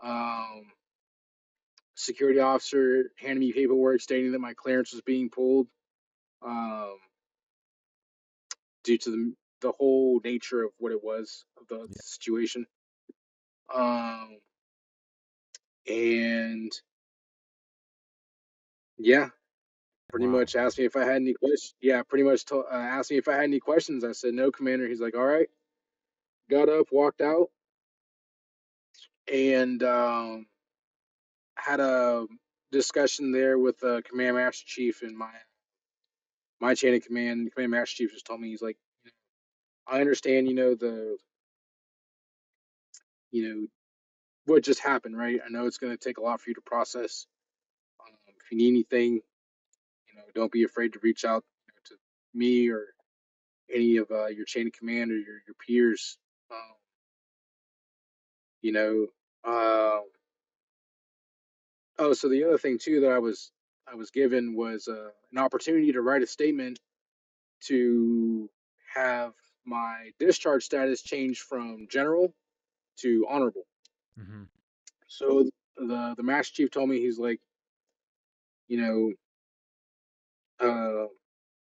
Um, Security officer handed me paperwork stating that my clearance was being pulled um, due to the whole nature of what it was of the Yeah. situation. Um, and yeah, pretty Wow. much asked me if I had any questions. Yeah, pretty much asked me if I had any questions. I said no, Commander. He's like, all right. Got up, walked out, and had a discussion there with the command master chief and my chain of command. The command master chief just told me, he's like, I understand, you know what just happened, right? I know it's going to take a lot for you to process. If you need anything, don't be afraid to reach out to me or any of your chain of command or your peers. Um, you know, uh, oh, so the other thing too that I was given was an opportunity to write a statement to have my discharge status changed from general to honorable. Mm-hmm. So the master chief told me, he's like, you know, uh,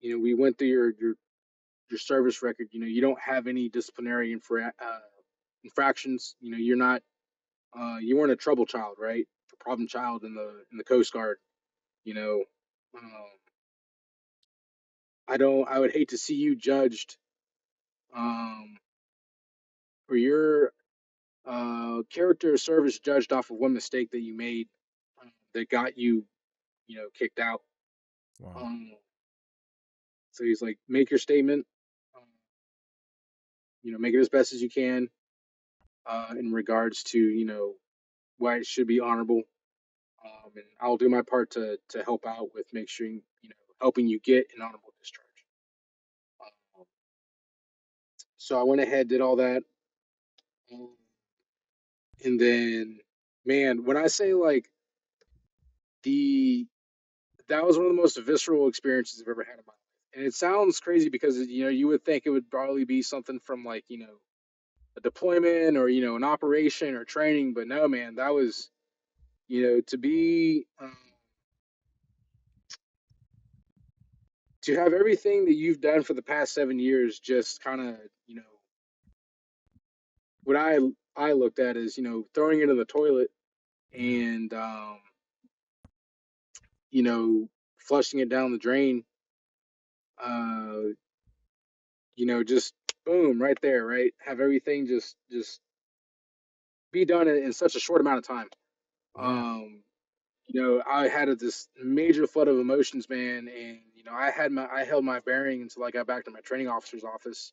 we went through your service record. You don't have any disciplinary infractions. You're not you weren't a trouble child, right? A problem child in the Coast Guard. You know, um, I would hate to see you judged um, or your character of service judged off of one mistake that you made that got you, kicked out. Wow. Um, so he's like, make your statement, um, make it as best as you can in regards to, why it should be honorable. And I'll do my part to help out with make sure helping you get an honorable discharge. Um, so I went ahead, did all that, um, and then, man, when I say like the that was one of the most visceral experiences I've ever had in my life. And it sounds crazy because you would think it would probably be something from like a deployment or an operation or training, but no, man, that was to be to have everything that you've done for the past 7 years just kind of what I looked at is throwing it in the toilet Yeah. and you know flushing it down the drain. Uh, just boom, right there, right? Have everything just be done in such a short amount of time. Yeah. Um, I had this major flood of emotions, man, and I held my bearing until I got back to my training officer's office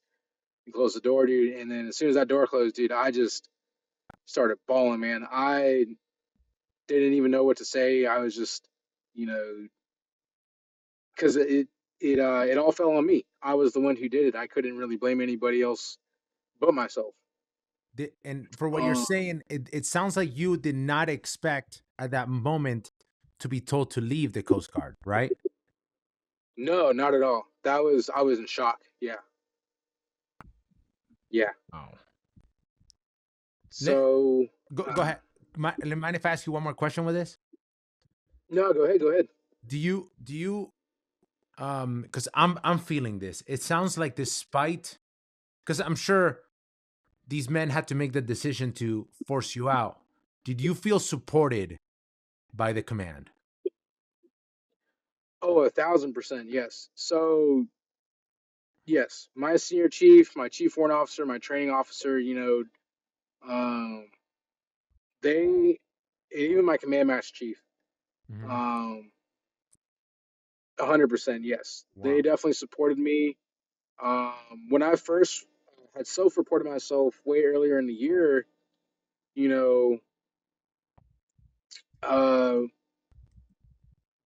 and closed the door, dude. And then as soon as that door closed, dude, I just started bawling, man. I didn't even know what to say. I was just, you know, because it all fell on me. I was the one who did it. I couldn't really blame anybody else but myself. And for what you're Um, saying, it sounds like you did not expect at that moment to be told to leave the Coast Guard, right? no, not at all. I was in shock. Yeah, yeah. Oh. Let, So, go ahead. Mind if I ask you one more question with this? no, go ahead, go ahead. Do you because I'm feeling this. It sounds like despite, because I'm sure these men had to make the decision to force you out, did you feel supported by the command? Oh, 1,000%, yes. So yes, my senior chief, my chief warrant officer, my training officer, um, they, and even my command master chief, Hmm. um, 100%, yes, they Wow. definitely supported me. When I first had self-reported myself way earlier in the year, you know, uh,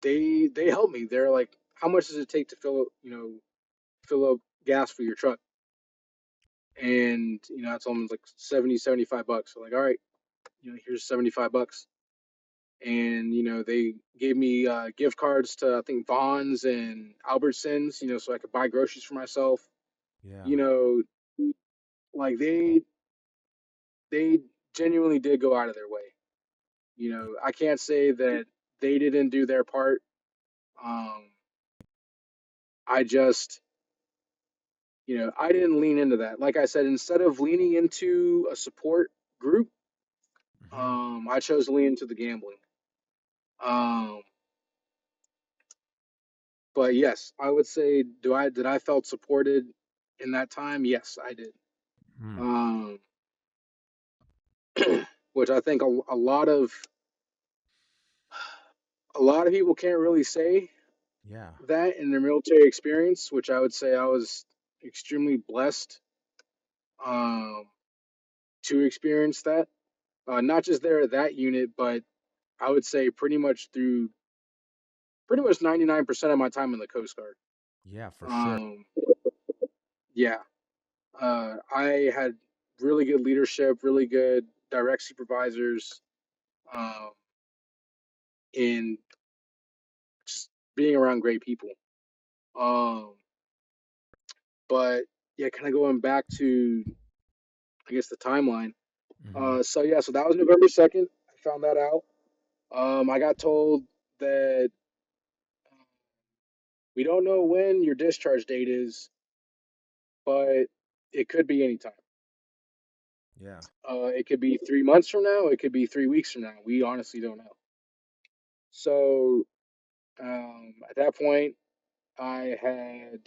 they helped me. They're like, "How much does it take to fill up gas for your truck?" And I told them it's like 70, $75. So like, all right, here's $75. And they gave me gift cards to I think Vons and Albertsons, so I could buy groceries for myself. Yeah. You know, like they genuinely did go out of their way. I can't say that they didn't do their part. Um, I just, I didn't lean into that. Like I said, instead of leaning into a support group, Hmm. I chose to lean into the gambling. Um, but yes, I would say, did I felt supported in that time? Yes, I did. Mm. Um, which I think a lot of people can't really say Yeah. that in their military experience, which I would say I was extremely blessed um, to experience that. Not just there at that unit, but I would say pretty much 99% of my time in the Coast Guard. Yeah, for sure. Um, yeah, I had really good leadership, really good direct supervisors, um, and just being around great people. Um, but yeah, kind of going back to I guess the timeline. Hmm. So yeah, so that was November 2nd. I found that out. I got told that we don't know when your discharge date is, but it could be anytime. Yeah. It could be 3 months from now. It could be 3 weeks from now. We honestly don't know. So at that point, I had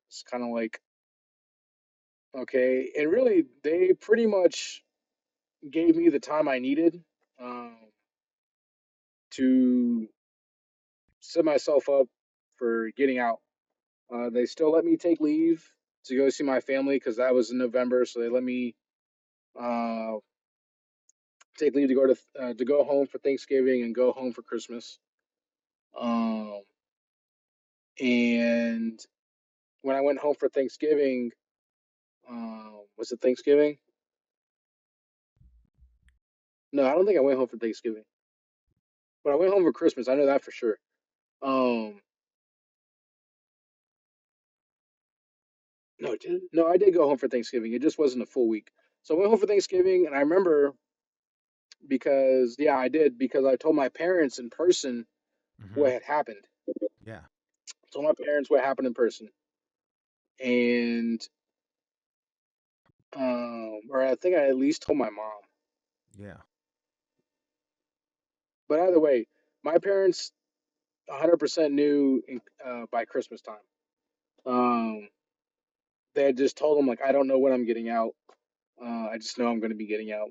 it's kind of like okay, and really they pretty much gave me the time I needed um, to set myself up for getting out. They still let me take leave to go see my family because that was in November, so they let me uh, take leave to go home for Thanksgiving and go home for Christmas. Um, and when I went home for Thanksgiving, was it Thanksgiving? No, I don't think I went home for Thanksgiving, but I went home for Christmas. I know that for sure. Um, no, no, I did go home for Thanksgiving. It just wasn't a full week. So I went home for Thanksgiving, and I remember because yeah, I did because I told my parents in person Hmm. what had happened. Yeah. Told my parents what happened in person, and or I think I at least told my mom. Yeah. But either way, my parents 100% knew by Christmas time. Um, they had just told them like I don't know when I'm getting out. I just know I'm going to be getting out.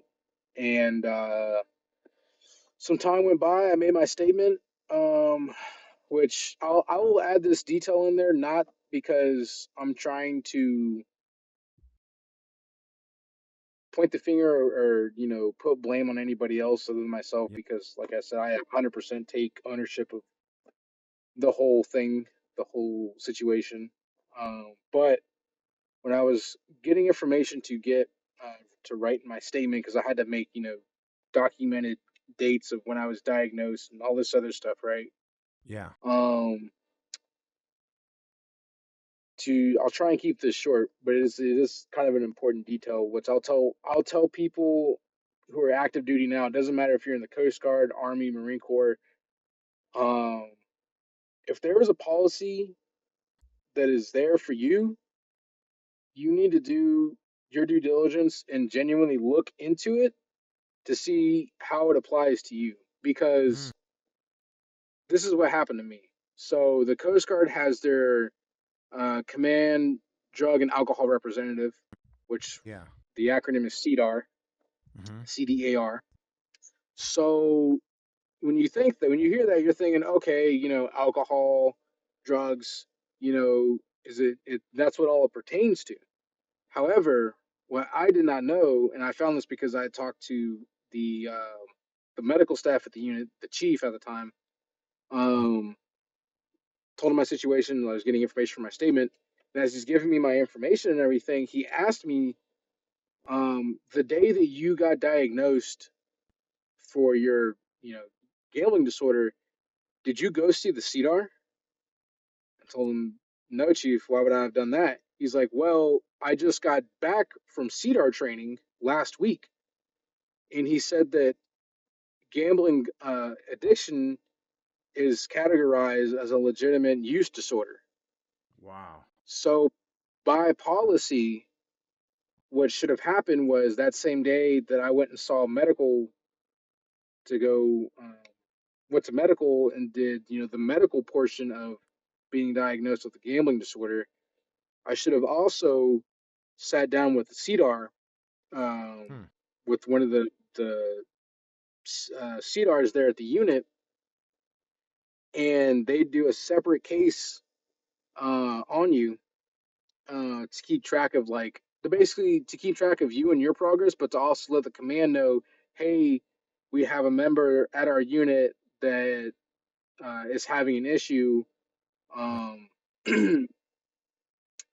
And some time went by. I made my statement, um, which I will add this detail in there, not because I'm trying to point the finger or put blame on anybody else other than myself, Yeah. because like I said, I 100% take ownership of the whole thing, the whole situation. But when I was getting information to write my statement, because I had to make documented dates of when I was diagnosed and all this other stuff, right? Yeah. Um, I'll try and keep this short, but it is kind of an important detail, which I'll tell people who are active duty now. It doesn't matter if you're in the Coast Guard, Army, Marine Corps. Um, if there is a policy that is there for you, you need to do your due diligence and genuinely look into it to see how it applies to you. Mm. Because this is what happened to me. So the Coast Guard has their Command Drug and Alcohol Representative, which Yeah. the acronym is CDAR, Mm-hmm. CDAR. So when you hear that, you're thinking, okay, alcohol, drugs, is it that's what all it pertains to. However, what I did not know, and I found this because I talked to the medical staff at the unit, the chief at the time, Yeah. um, told him my situation. I was getting information for my statement, and as he's giving me my information and everything, he asked me, the day that you got diagnosed for your, gambling disorder, did you go see the CDAR? I told him, no, chief. Why would I have done that? He's like, well, I just got back from CDAR training last week, and he said that gambling addiction is categorized as a legitimate use disorder. Wow. So, by policy, what should have happened was that same day that I went and saw medical to go, went to medical and did, the medical portion of being diagnosed with a gambling disorder. I should have also sat down with the CDAR, um, Hmm. with one of the CDARs there at the unit, and they do a separate case on you to keep track of like to basically to keep track of you and your progress, but to also let the command know, hey, we have a member at our unit that is having an issue Right. um,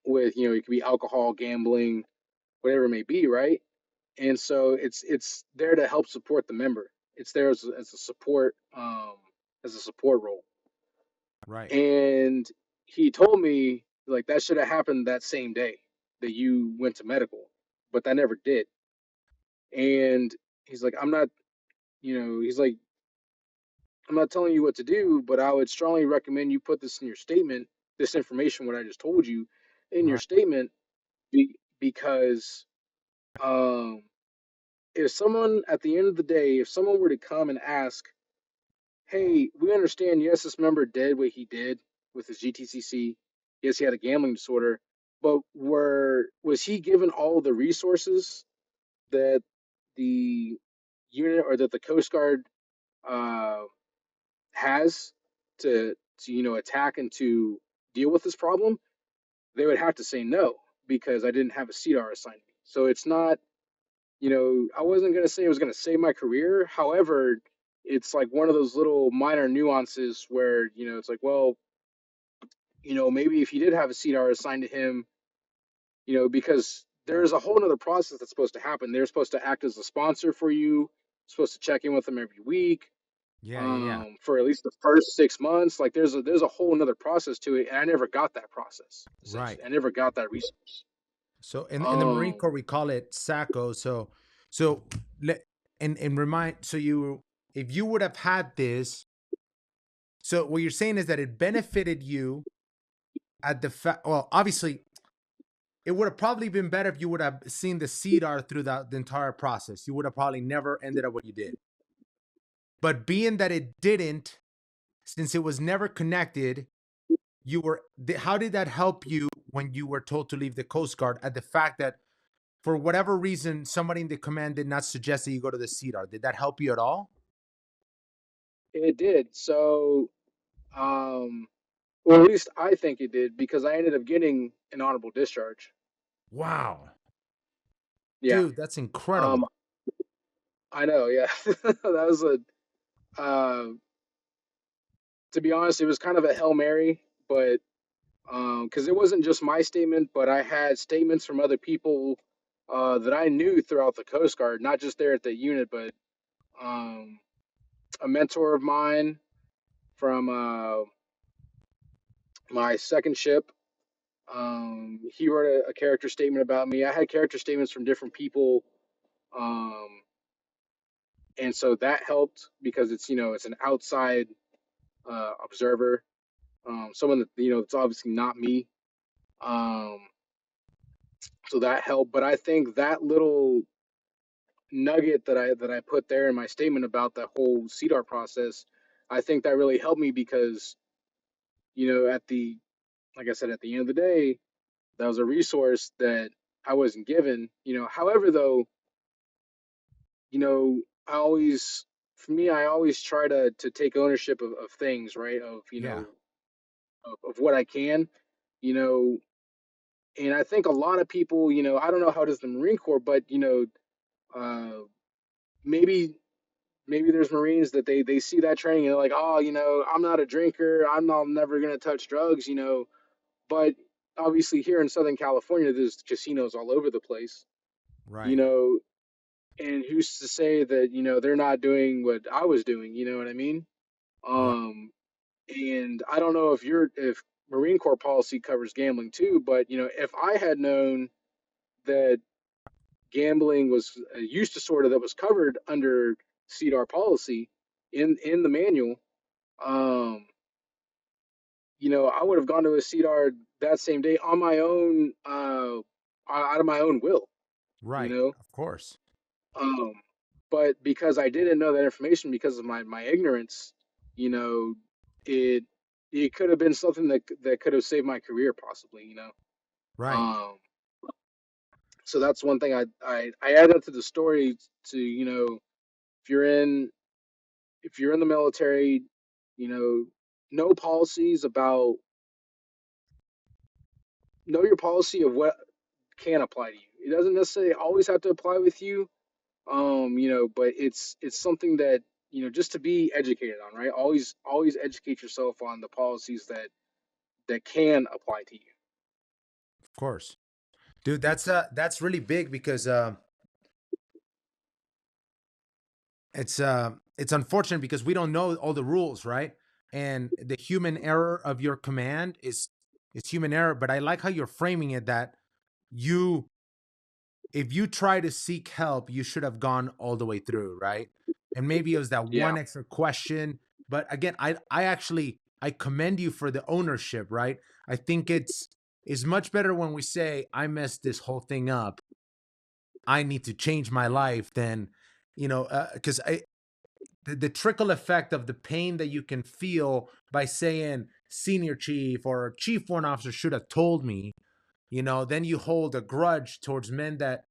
with it could be alcohol, gambling, whatever it may be, right? And so it's there to help support the member. It's there as a support as a support role. Right. And he told me like that should have happened that same day that you went to medical, but that never did. And he's like, I'm not, he's like, I'm not telling you what to do, but I would strongly recommend you put this in your statement, this information, what I just told you, in your Right. statement, because um, if someone at the end of the day, if someone were to come and ask, hey, we understand, yes, this member did what he did with his GTCC. Yes, he had a gambling disorder, but was he given all the resources that the unit or that the Coast Guard uh, has to attack and to deal with this problem? They would have to say no because I didn't have a CDR assigned me. So it's not, I wasn't gonna say it was gonna save my career. However, it's like one of those little minor nuances where it's like, well, maybe if he did have a CDR assigned to him, because there's a whole other process that's supposed to happen. They're supposed to act as a sponsor for you, supposed to check in with them every week, Yeah. Yeah. Yeah. for at least the first 6 months. Like there's a whole another process to it, and I never got that process. Right. Essentially, I never got that resource. So in the Marine Um, Corps we call it SACO. So let and remind so you if you would have had this. So what you're saying is that it benefited you at the well, obviously it would have probably been better if you would have seen the CDR through the entire process. You would have probably never ended up what you did. But being that it didn't, since it was never connected, you were how did that help you when you were told to leave the Coast Guard at the fact that for whatever reason somebody in the command did not suggest that you go to the CDR? Did that help you at all? it did. So, um, well, at least I think it did because I ended up getting an honorable discharge. Wow. Yeah. Dude, that's Um, incredible. I know. Yeah, that was a. Uh, to be honest, it was kind of a hail mary, but because it wasn't just my statement, but I had statements from other people that I knew throughout the Coast Guard, not just there at the unit, but um, a mentor of mine from my second ship. He wrote a character statement about me. I had character statements from different people, um, and so that helped because it's an outside observer, someone that it's obviously not me. Um, so that helped. But I think that little nugget that I put there in my statement about the whole CDAR process, I think that really helped me because at the like I said, at the end of the day, that was a resource that I wasn't given. However, though, I always, for me, I always try to take ownership of things, right? Of Yeah. of what I can, you know, and I think a lot of people, I don't know how it is in the Marine Corps, but uh, maybe there's Marines that they see that training and they're like, oh, I'm not a drinker, I'm never gonna touch drugs, but obviously here in Southern California, there's casinos all over the place, you Right. know, and who's to say that they're not doing what I was doing, you know what I mean? Right. Um, and I don't know if Marine Corps policy covers gambling too, but if I had known that gambling was a use disorder that was covered under CDAR policy in the manual, um, I would have gone to a CDAR that same day on my own, out of my own will, you Right. know. Of course. Um, but because I didn't know that information because of my ignorance, you know, it it could have been something that could have saved my career possibly. Right. Um, so that's one thing I add that to the story to if you're in the military, know policies about know your policy of what can apply to you. It doesn't necessarily always have to apply with you, but it's something that just to be educated on, right? Always educate yourself on the policies that can apply to you. Of course. Dude, that's really big because it's unfortunate because we don't know all the rules, right? And the human error of your command is human error, but I like how you're framing it that you if you try to seek help, you should have gone all the way through, right? And maybe it was that Yeah. one extra question, but again, I actually I commend you for the ownership, right? I think it's much better when we say I messed this whole thing up. I need to change my life than because I the trickle effect of the pain that you can feel by saying senior chief or chief warrant officer should have told me, then you hold a grudge towards men that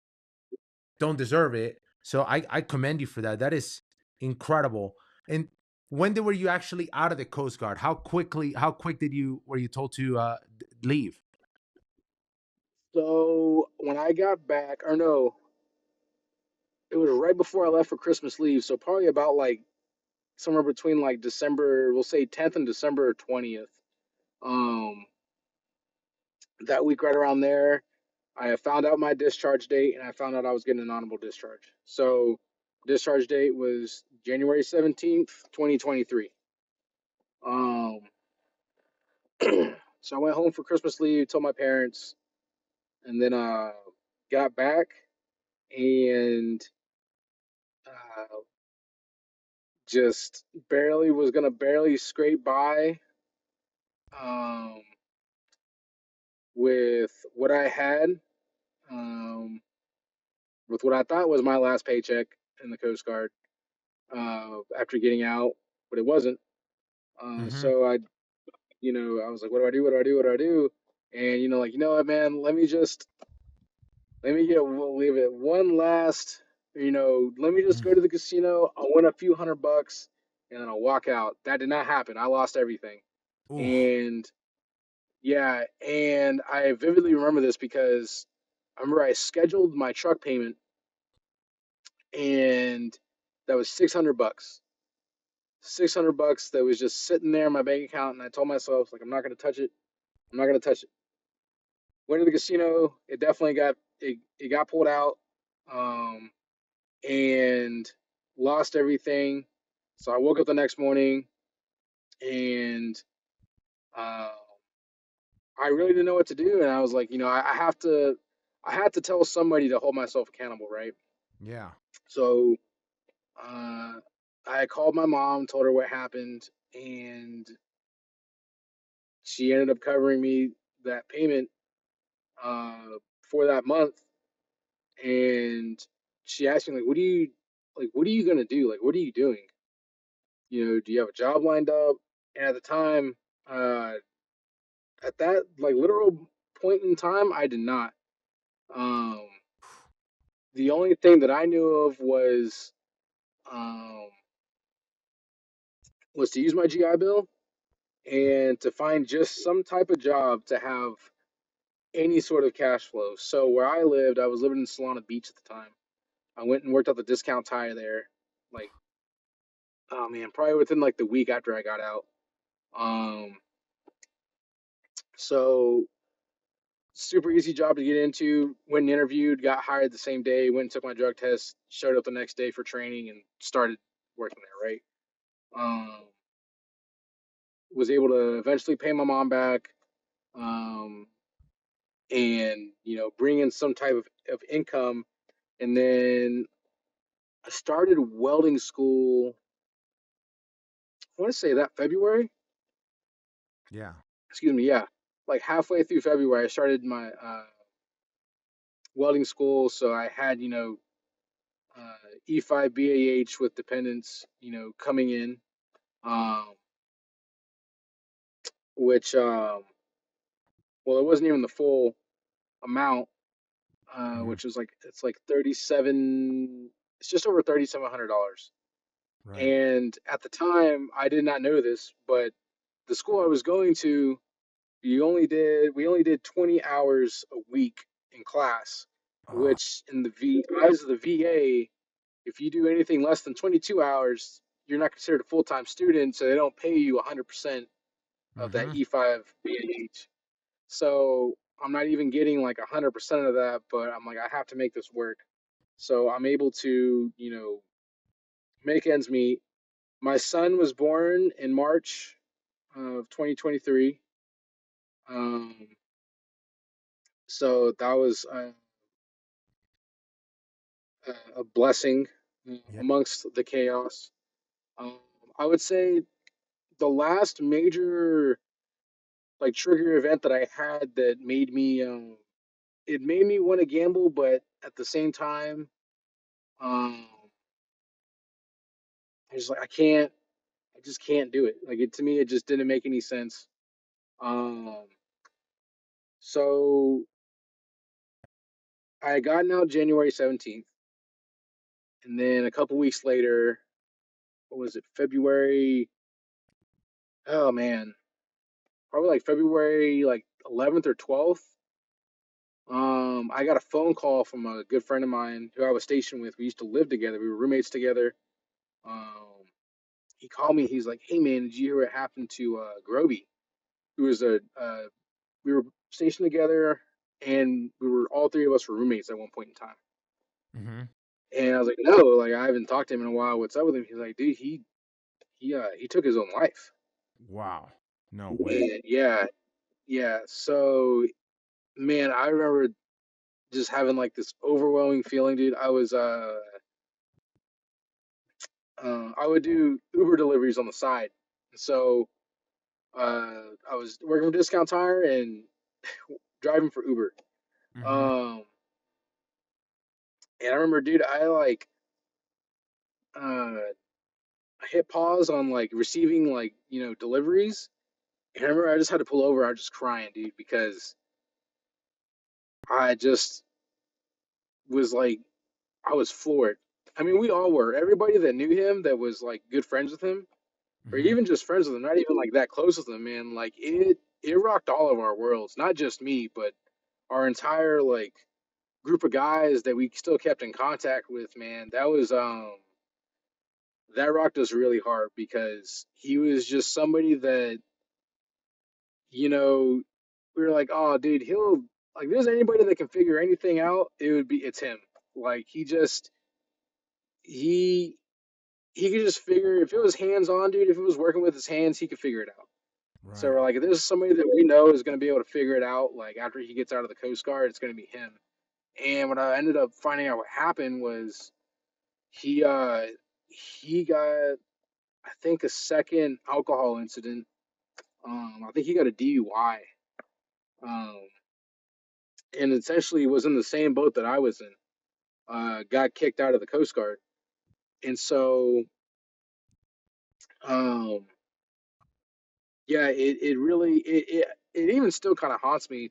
don't deserve it. So I commend you for that. That is incredible. And were you actually out of the Coast Guard? How quick were you told to leave? So when I got back, or no, it was right before I left for Christmas leave. So probably about like somewhere between like December, we'll say 10th and December 20th. Um, that week right around there, I found out my discharge date and I found out I was getting an honorable discharge. So discharge date was January 17th, 2023. Um, so I went home for Christmas leave, told my parents, and then got back and uh, just barely was gonna barely scrape by um, with what I had, um, with what I thought was my last paycheck in the Coast Guard after getting out, but it wasn't. Mm-hmm. So I was like, what do I do? What do I do? What do I do? And like, what, man, let me leave it one last, let me just go to the casino. I'll win a few $100 and then I'll walk out. That did not happen. I lost everything. Ooh. And yeah, and I vividly remember this because I remember I scheduled my truck payment and that was $600. $600 that was just sitting there in my bank account. And I told myself, like, I'm not going to touch it. I'm not going to touch it. Went to the casino. It definitely it got pulled out. Um, and lost everything. So I woke up the next morning and uh, I really didn't know what to do. And I was like, I had to tell somebody to hold myself accountable, right? Yeah. So uh, I called my mom, told her what happened, and she ended up covering me that payment for that month, and she asked me like, what are you gonna do? Like, what are you doing? Do you have a job lined up? And at the time, uh, at that like literal point in time, I did not. Um, the only thing that I knew of um, was to use my GI Bill and to find just some type of job to have any sort of cash flow. So where I lived, I was living in Solana Beach at the time. I went and worked at the discount tire there, like, oh man, probably within like the week after I got out. Um, so super easy job to get into. Went and interviewed, got hired the same day. Went and took my drug test. Showed up the next day for training and started working there. Right. Um, was able to eventually pay my mom back. Um, and bring in some type of income, and then I started welding school. I want to say that February. Yeah. Excuse me. Yeah, like halfway through February, I started my welding school. So I had E5 BAH with dependents, coming in, um, which well, it wasn't even the full amount, Hmm. which was like it's like 37. It's just over $3,700. Right. And at the time, I did not know this, but the school I was going to, we only did 20 hours a week in class, Oh. which in the eyes of the VA, if you do anything less than 22 hours, you're not considered a full-time student, so they don't pay you 100% of that Mm-hmm. E5 BAH. So I'm not even getting like 100% of that, but I'm like, I have to make this work. So I'm able to, make ends meet. My son was born in March of 2023. Um, so that was a blessing Yeah. amongst the chaos. Um, I would say the last major like trigger event that I had that made me it made me want to gamble, but at the same time, um, I just can't do it. Like to me, it just didn't make any sense. Um, so I got out January 17th, and then a couple weeks later, what was it, February? Oh man, probably like February like 11th or 12th. I got a phone call from a good friend of mine who I was stationed with. We used to live together. We were roommates together. Um, he called me. He's like, "Hey man, did you hear what happened to Groby? Who was we were stationed together, and we were all three of us were roommates at one point in time." Mm-hmm. And I was like, "No, like I haven't talked to him in a while. What's up with him?" He's like, "Dude, he took his own life." Wow. No way. And yeah, yeah. So man, I remember just having like this overwhelming feeling, dude. I would do Uber deliveries on the side. So I was working for Discount Tire and driving for Uber. Mm-hmm. Um, and I remember, dude, I like I hit pause on like receiving like deliveries. And I remember I just had to pull over. I was just crying, dude, because I just was like I was floored. I mean, we all were. Everybody that knew him, that was like good friends with him, or Mm-hmm. even just friends with him, not even like that close with him, man. Like it rocked all of our worlds, not just me, but our entire like group of guys that we still kept in contact with, man. That rocked us really hard because he was just somebody that, you know, we were like, oh dude, he'll like if there's anybody that can figure anything out, it's him. Like he he could just figure if it was hands on, dude, if it was working with his hands, he could figure it out. So Right. we're like, if there's somebody that we know is going to be able to figure it out, like after he gets out of the Coast Guard, it's going to be him. And what I ended up finding out what happened was he uh he got I think a second alcohol incident. I think he got a DUI. Um, and essentially was in the same boat that I was in. Got kicked out of the Coast Guard, and so um, yeah, it really it even still kind of haunts me.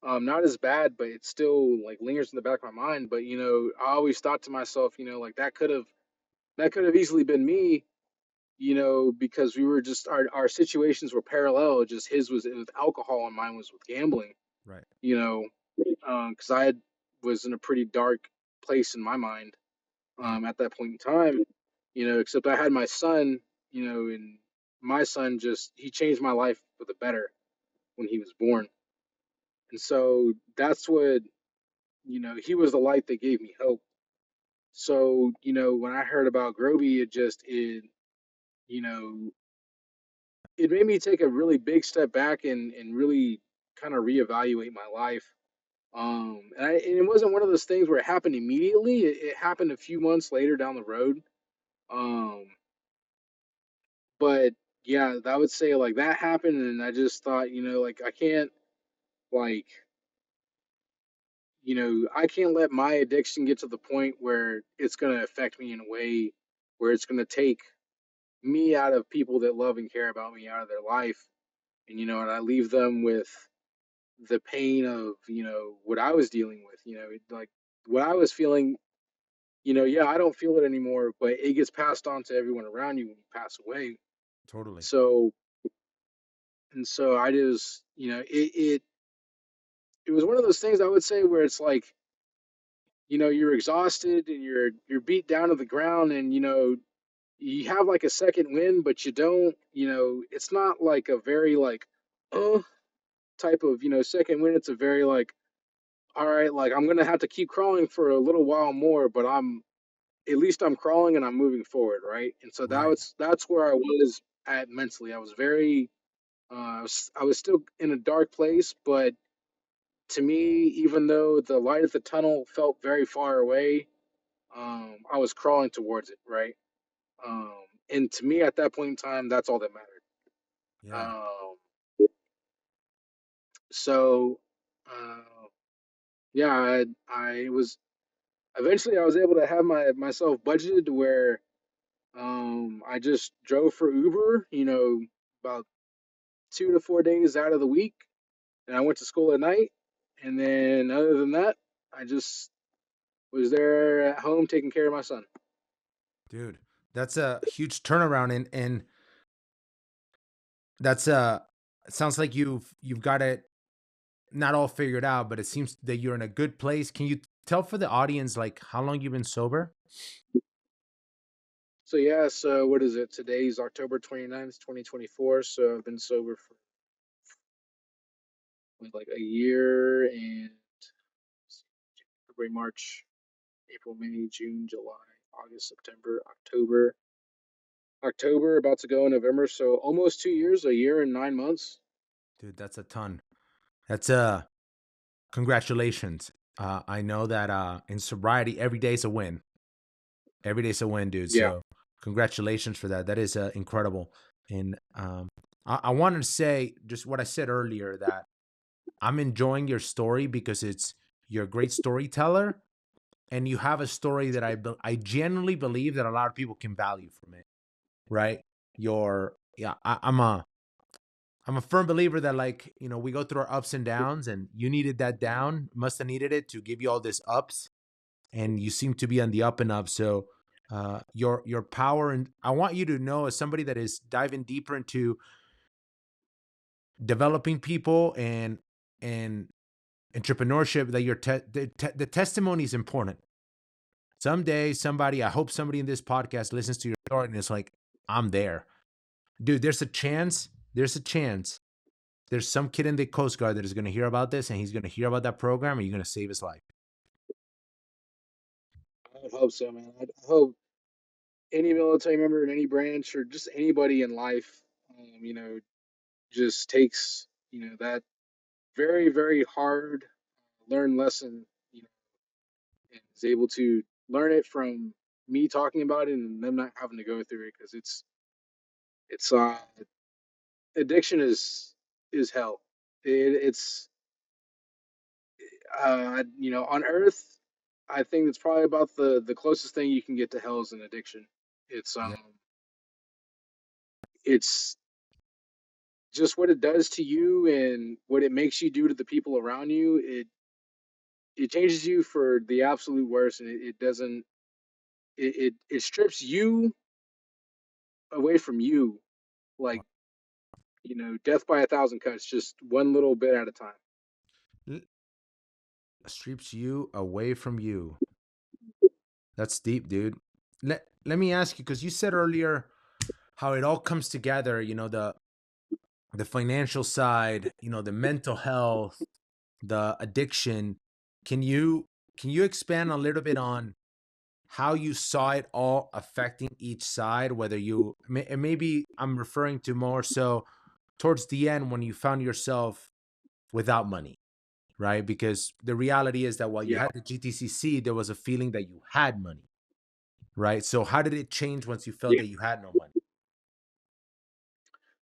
Not as bad, but it still like lingers in the back of my mind. But I always thought to myself, like that could have easily been me, because we were just our situations were parallel. Just his was with alcohol and mine was with gambling. Right. You know, because I was in a pretty dark place in my mind Right. at that point in time. Except I had my son. And my son just he changed my life for the better when he was born, and so that's what he was the light that gave me hope. So when I heard about Groby, you know it made me take a really big step back and really kind of reevaluate my life. And it wasn't one of those things where it happened immediately. It happened a few months later down the road. Um, but yeah, I would say like that happened, and I just thought, like I can't, like, I can't let my addiction get to the point where it's gonna affect me in a way where it's gonna take me out of people that love and care about me out of their life, and I leave them with the pain of what I was dealing with. Like what I was feeling. Yeah, I don't feel it anymore, but it gets passed on to everyone around you when you pass away. Totally. So and so I just it was one of those things I would say where it's like you're exhausted and you're beat down to the ground, and you have like a second wind, but you don't. It's not like a very like uh type of second wind. It's a very like, all right, like I'm gonna have to keep crawling for a little while more, but at least I'm crawling and I'm moving forward, right? And so Right. that's where I was at mentally. I was very I was still in a dark place, but to me, even though the light at the tunnel felt very far away, I was crawling towards it, right? Um, and to me, at that point in time, that's all that mattered. Yeah. Um, so, uh, yeah, I was eventually I was able to have myself budgeted to where I just drove for Uber, about 2 to 4 days out of the week, and I went to school at night. And then other than that, I just was there at home taking care of my son. Dude, that's a huge turnaround, and that's it sounds like you've got it not all figured out, but it seems that you're in a good place. Can you tell for the audience like how long you've been sober? So yeah, so what is it? Today's October 29th, 2024. So I've been sober for like a year and February, March, April, May, June, July, August, September, October, about to go in November. So almost 2 years, a year and 9 months. Dude, that's a ton. That's a congratulations. I know that in sobriety, every day is a win. Every day's a win, dude. Yeah. So congratulations for that. That is incredible. And I wanted to say just what I said earlier that I'm enjoying your story because you're a great storyteller, and you have a story that I genuinely believe that a lot of people can value from it. Right? Yeah. I'm a firm believer that like we go through our ups and downs, and you needed that down, must have needed it to give you all this ups, and you seem to be on the up and up. So your power, and I want you to know as somebody that is diving deeper into developing people and entrepreneurship, that the testimony is important. Someday somebody, I hope somebody in this podcast listens to your story and it's like, I'm there. Dude, there's there's some kid in the Coast Guard that is going to hear about this, and he's going to hear about that program, and you're going to save his life. I would hope so, man. I hope any military member in any branch or just anybody in life, just takes, that very, very hard learned lesson, and is able to learn it from me talking about it and them not having to go through it because it's addiction is hell. It's on Earth, I think it's probably about the closest thing you can get to hell is an addiction. It's Yeah. it's just what it does to you and what it makes you do to the people around you. It changes you for the absolute worst, and it doesn't. It strips you away from you, like death by a thousand cuts, just one little bit at a time. L- Strips you away from you. That's deep, dude. Let me ask you, because you said earlier how it all comes together, the financial side, the mental health, the addiction. Can you expand a little bit on how you saw it all affecting each side? Whether and maybe I'm referring to more so towards the end when you found yourself without money, right? Because the reality is that while you Yeah. had the GTCC, there was a feeling that you had money, right? So how did it change once you felt Yeah. that you had no money?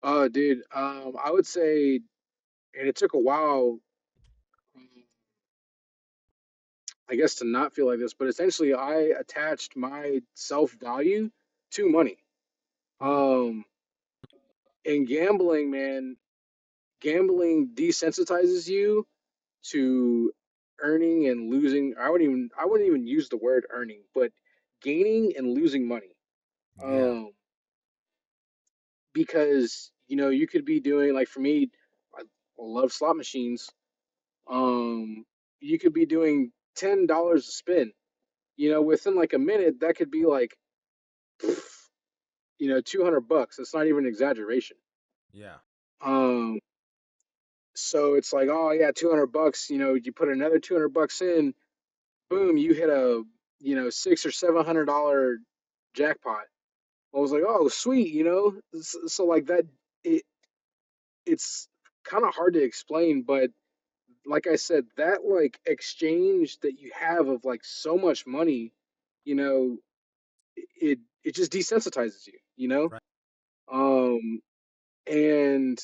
Oh, dude. I would say, and it took a while, um, I guess, to not feel like this, but essentially, I attached my self value to money. Mm, Um, in gambling, man, gambling desensitizes you to earning and losing. I wouldn't even use the word earning, but gaining and losing money. yeah, Um, because you could be doing, like, for me, I love slot machines. Um, you could be doing $10 a spin. Within like a minute, that could be like, 200 bucks. It's not even an exaggeration. yeah, Um, so it's like, oh yeah, 200 bucks. You put another 200 bucks in, boom, you hit a $600 or $700 jackpot. I was like, oh sweet. So like that, it it's kind of hard to explain, but like I said, that like exchange that you have of like so much money, you know, it just desensitizes you. right, Um, and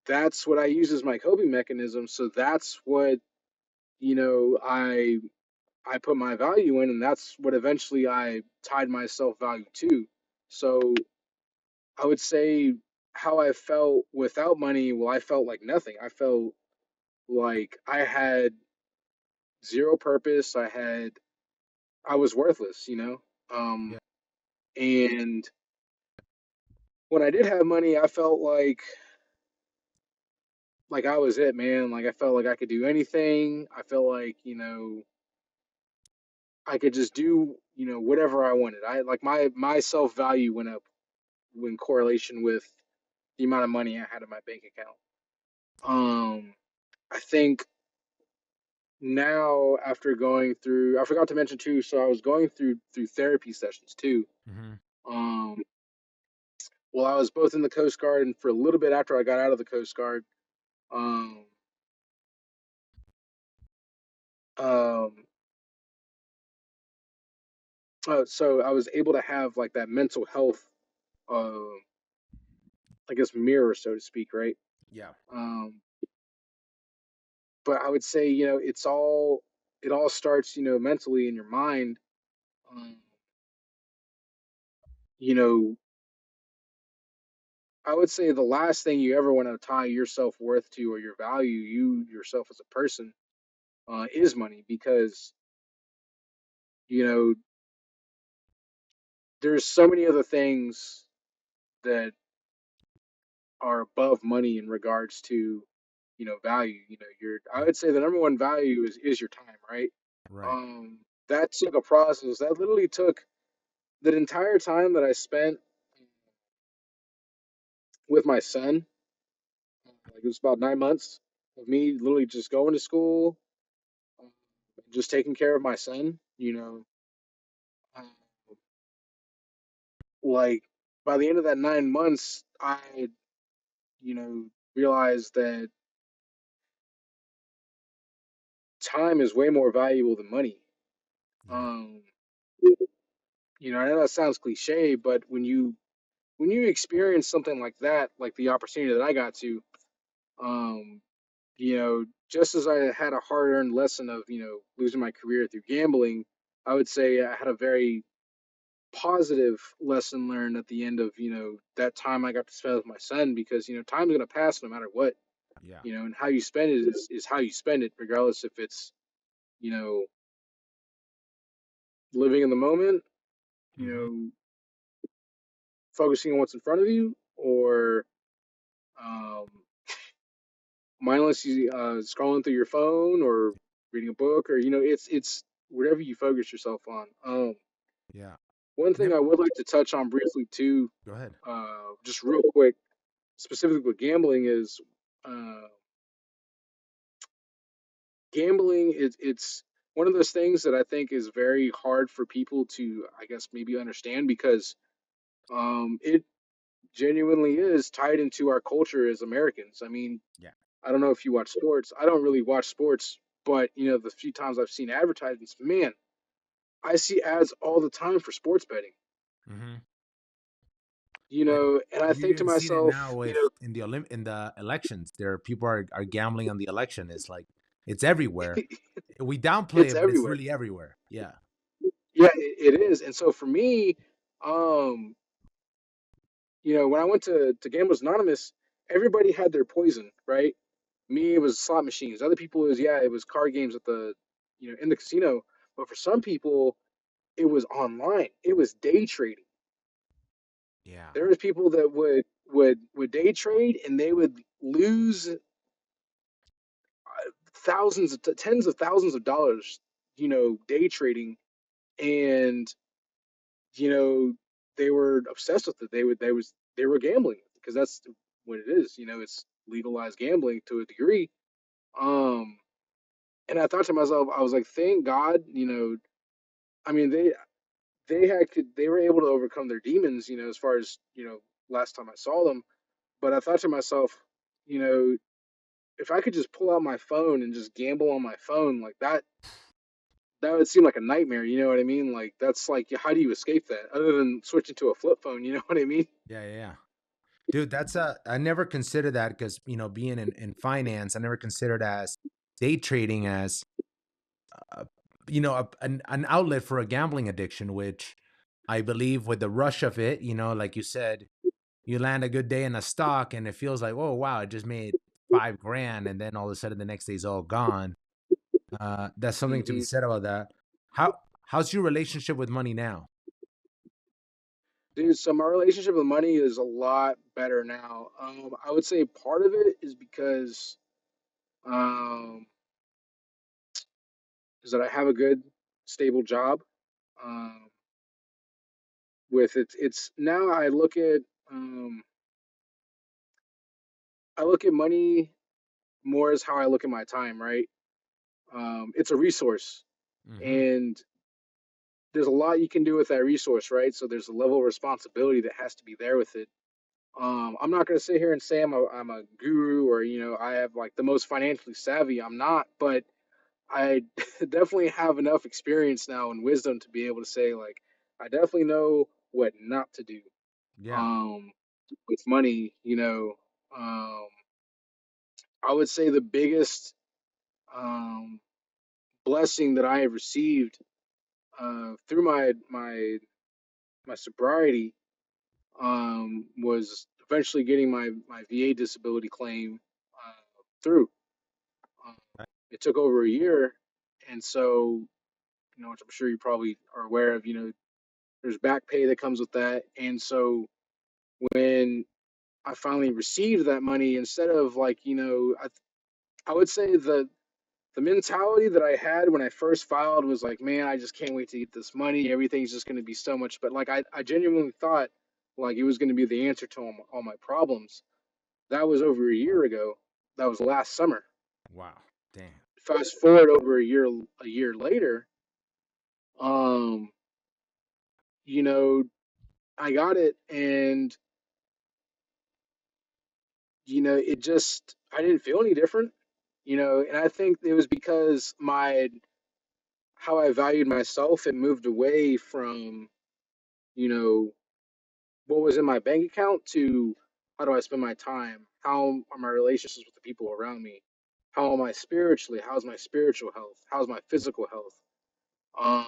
that's what I use as my coping mechanism. So that's what you know I I put my value in, and that's what eventually I tied my self value to. So I would say how I felt without money. Well, I felt like nothing. I felt like I had zero purpose. I was worthless. yeah, And when I did have money, I felt like I was it, man. Like I felt like I could do anything. I felt like, I could just do, whatever I wanted. I like my self-value went up in correlation with the amount of money I had in my bank account. I think now, after going through, I forgot to mention too, so I was going through therapy sessions too. mm-hmm, Um well, I was both in the Coast Guard and for a little bit after I got out of the Coast Guard. Um um so I was able to have like that mental health, uh, I guess, mirror, so to speak, right? yeah, Um, but I would say, it all starts, mentally in your mind. Um, you know, I would say the last thing you ever want to tie your self worth to, or your value, you yourself as a person, is money, because you know there's so many other things that are above money in regards to value. Your I yeah, would say the number one value is your time, right? right, um that took a process. That literally took the entire time that I spent with my son. Like, it was about 9 months of me literally just going to school, um, just taking care of my son. Um, like, by the end of that 9 months, I realized that time is way more valuable than money. yeah, um I know that sounds cliche, but when you experience something like that, like the opportunity that I got to, um, just as I had a hard earned lesson of, losing my career through gambling, I would say I had a very positive lesson learned at the end of, that time I got to spend with my son because, time's going to pass no matter what, Yeah. and how you spend it is how you spend it, regardless if it's, you know, living in the moment, you Mm-hmm. know, focusing on what's in front of you, or um, mindlessly scrolling through your phone or reading a book, or it's whatever you focus yourself on. Yeah. One thing Never. I would like to touch on briefly too, Go ahead. just real quick, specifically with gambling, is uh, gambling is it's one of those things that I think is very hard for people to, I guess, maybe understand because it genuinely is tied into our culture as Americans. I mean, Yeah. I don't know if you watch sports. I don't really watch sports, but the few times I've seen advertisements, man, I see ads all the time for sports betting. Mm-hmm. And And I you think to even see it now myself, with in the elections. There are people are gambling on the election. It's like it's everywhere. We downplay it's it, but it's everywhere. really everywhere. Yeah. Yeah, it is. And so for me, um, when I went to Gamblers Anonymous, everybody had their poison, right? Me, it was slot machines. Other people, it was card games at the, in the casino. But for some people, it was online. It was day trading. Yeah. There was people that would day trade and they would lose thousands, tens of thousands of dollars, day trading, and you know they were obsessed with it. They were gambling because that's what it is. It's legalized gambling to a degree. Um, and I thought to myself, I was like, thank God, I mean, they were able to overcome their demons, as far as last time I saw them. But I thought to myself, you know, if I could just pull out my phone and just gamble on my phone like that would seem like a nightmare. You know what I mean? Like that's like, how do you escape that other than switching to a flip phone? You know what I mean? Yeah. Yeah. Yeah. Dude, that's I never considered that because being in finance, I never considered as day trading as uh, an outlet for a gambling addiction, which I believe with the rush of it, like you said, you land a good day in a stock and it feels like, oh wow, I just made 5 grand, and then all of a sudden the next day's all gone. That's something to be Hmm. said about that. How's your relationship with money now? Dude, so my relationship with money is a lot better now. I would say part of it um, is that I have a good, stable job. Um, with it's now I look at money more as how I look at my time, right? It's a resource, Hmm. and there's a lot you can do with that resource, right? So there's a level of responsibility that has to be there with it. I'm not going to sit here and say I'm a guru or I have like the most financially savvy. I'm not, but I definitely have enough experience now and wisdom to be able to say like I definitely know what not to do Yeah. um, with money. Um, I would say the biggest um, blessing that I have received through my sobriety was eventually getting my VA disability claim through. Um, it took over a year, and so which I'm sure you probably are aware of. There's back pay that comes with that, and so when I finally received that money, instead of like I would say the mentality that I had when I first filed was like, man, I just can't wait to get this money. Everything's just going to be so much. But like, I genuinely thought like it was going to be the answer to all my problems. That was over a year ago. That was last summer. Wow. Damn. Fast forward over a year later, um, you know, I got it, and it just I didn't feel any different. And I think it was because my how I valued myself, it moved away from you know what was in my bank account to how do I spend my time? How are my relationships with the people around me? how am I spiritually? How's my spiritual health? How's my physical health? Um,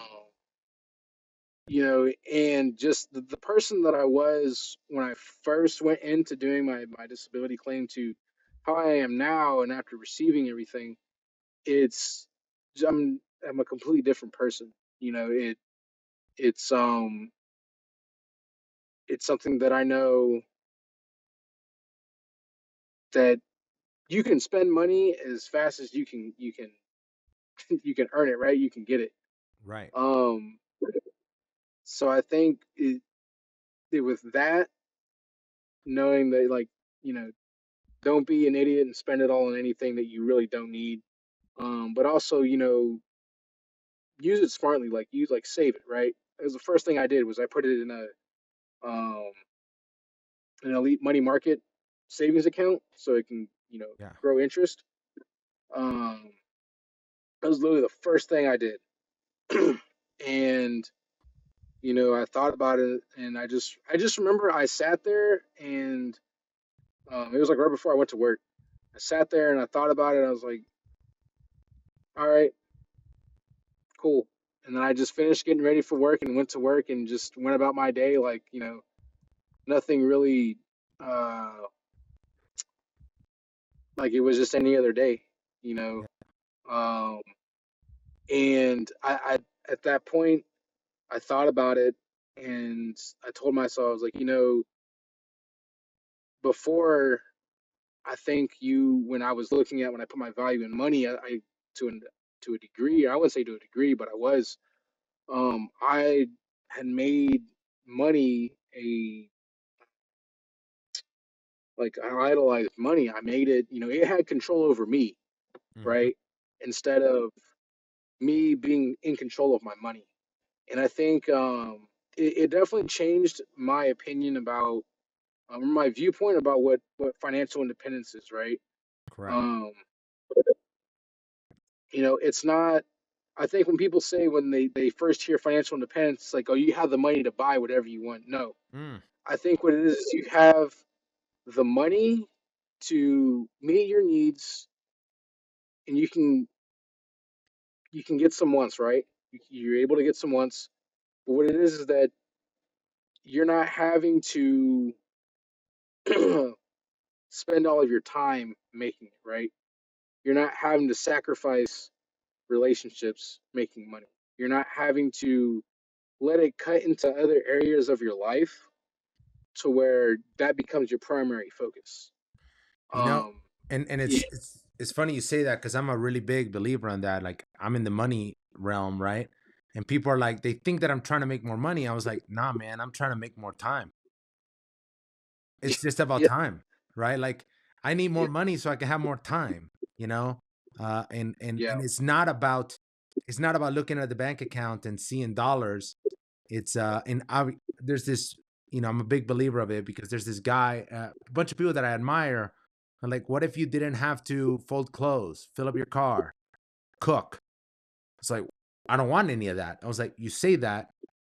and just the person that I was when I first went into doing my disability claim to how I am now, and after receiving everything, it's I'm a completely different person. It's it's something that I know that you can spend money as fast as you can you can earn it, right? You can get it. Right. Um, so I think with that, knowing that, like, you know, don't be an idiot and spend it all on anything that you really don't need. But also, use it smartly. Like, save it, right? It was the first thing I did was I put it in um an elite money market savings account so it can Yeah. grow interest. Um, that was literally the first thing I did, and I thought about it, and I just remember I sat there, and it was like right before I went to work. I sat there and I thought about it. I was like, all right, cool. And then I just finished getting ready for work and went to work and just went about my day like, nothing really, uh, like it was just any other day, you know. Yeah. Um, and at that point, I thought about it, and I told myself, I was like, before, I think when I was looking at when I put my value in money, I to an, to a degree, I wouldn't say to a degree, but I had made money I idolized money. I made it, it had control over me, Hmm. right? Instead of me being in control of my money. And I think it definitely changed my opinion about my viewpoint about what financial independence is, right? Correct. Um, it's not. I think when people say when they first hear financial independence, it's like, oh, you have the money to buy whatever you want. No, Mm. I think what it is you have the money to meet your needs, and you can get some wants, right? You're able to get some wants, but what it is that you're not having to spend all of your time making it, right? You're not having to sacrifice relationships making money. You're not having to let it cut into other areas of your life to where that becomes your primary focus. You know, Um, and yeah, it's funny you say that because I'm a really big believer in that. Like I'm in the money realm, right? And people are like, they think that I'm trying to make more money. I was like, nah, man, I'm trying to make more time. yeah, It's just about yeah, time, right? Like I need yeah, more money so I can have more time, you know? yeah. And it's not about looking at the bank account and seeing dollars. It's and I there's this, I'm a big believer of it because there's this guy, a bunch of people that I admire are like, what if you didn't have to fold clothes, fill up your car, cook? It's like, I don't want any of that. I was like, you say that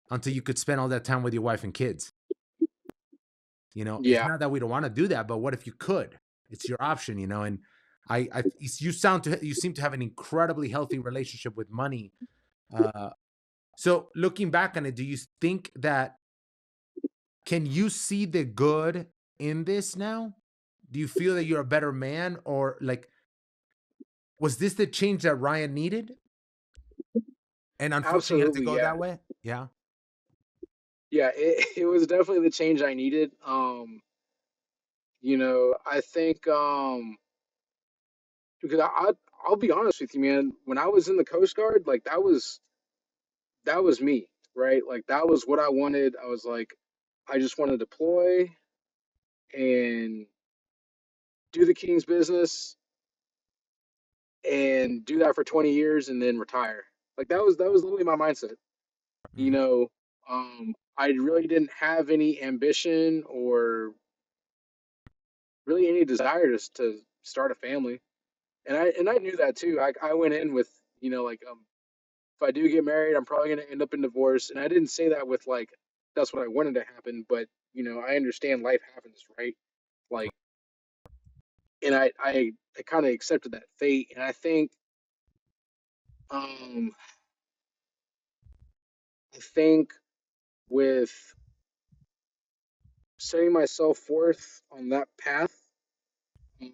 until you could spend all that time with your wife and kids. It's Yeah. not that we don't want to do that, but what if you could? It's your option, and you seem to have an incredibly healthy relationship with money. Uh, so looking back on it, do you think that can you see the good in this now? Do you feel that you're a better man, or like was this the change that Ryan needed? And unfortunately, you have to Absolutely, go yeah. that way. Yeah. Yeah, it was definitely the change I needed. I think because I'll be honest with you, man. When I was in the Coast Guard, like that was me, right? Like that was what I wanted. I was like, I just want to deploy and do the King's business and do that for 20 years and then retire. Like that was literally my mindset. You Mhm. know, I really didn't have any ambition or really any desire to start a family. And I knew that too. I went in with, like, if I do get married, I'm probably going to end up in divorce. And I didn't say that with like that's what I wanted to happen, but I understand life happens, right? Like and I kind of accepted that fate. And I think um I think with setting myself forth on that path, um,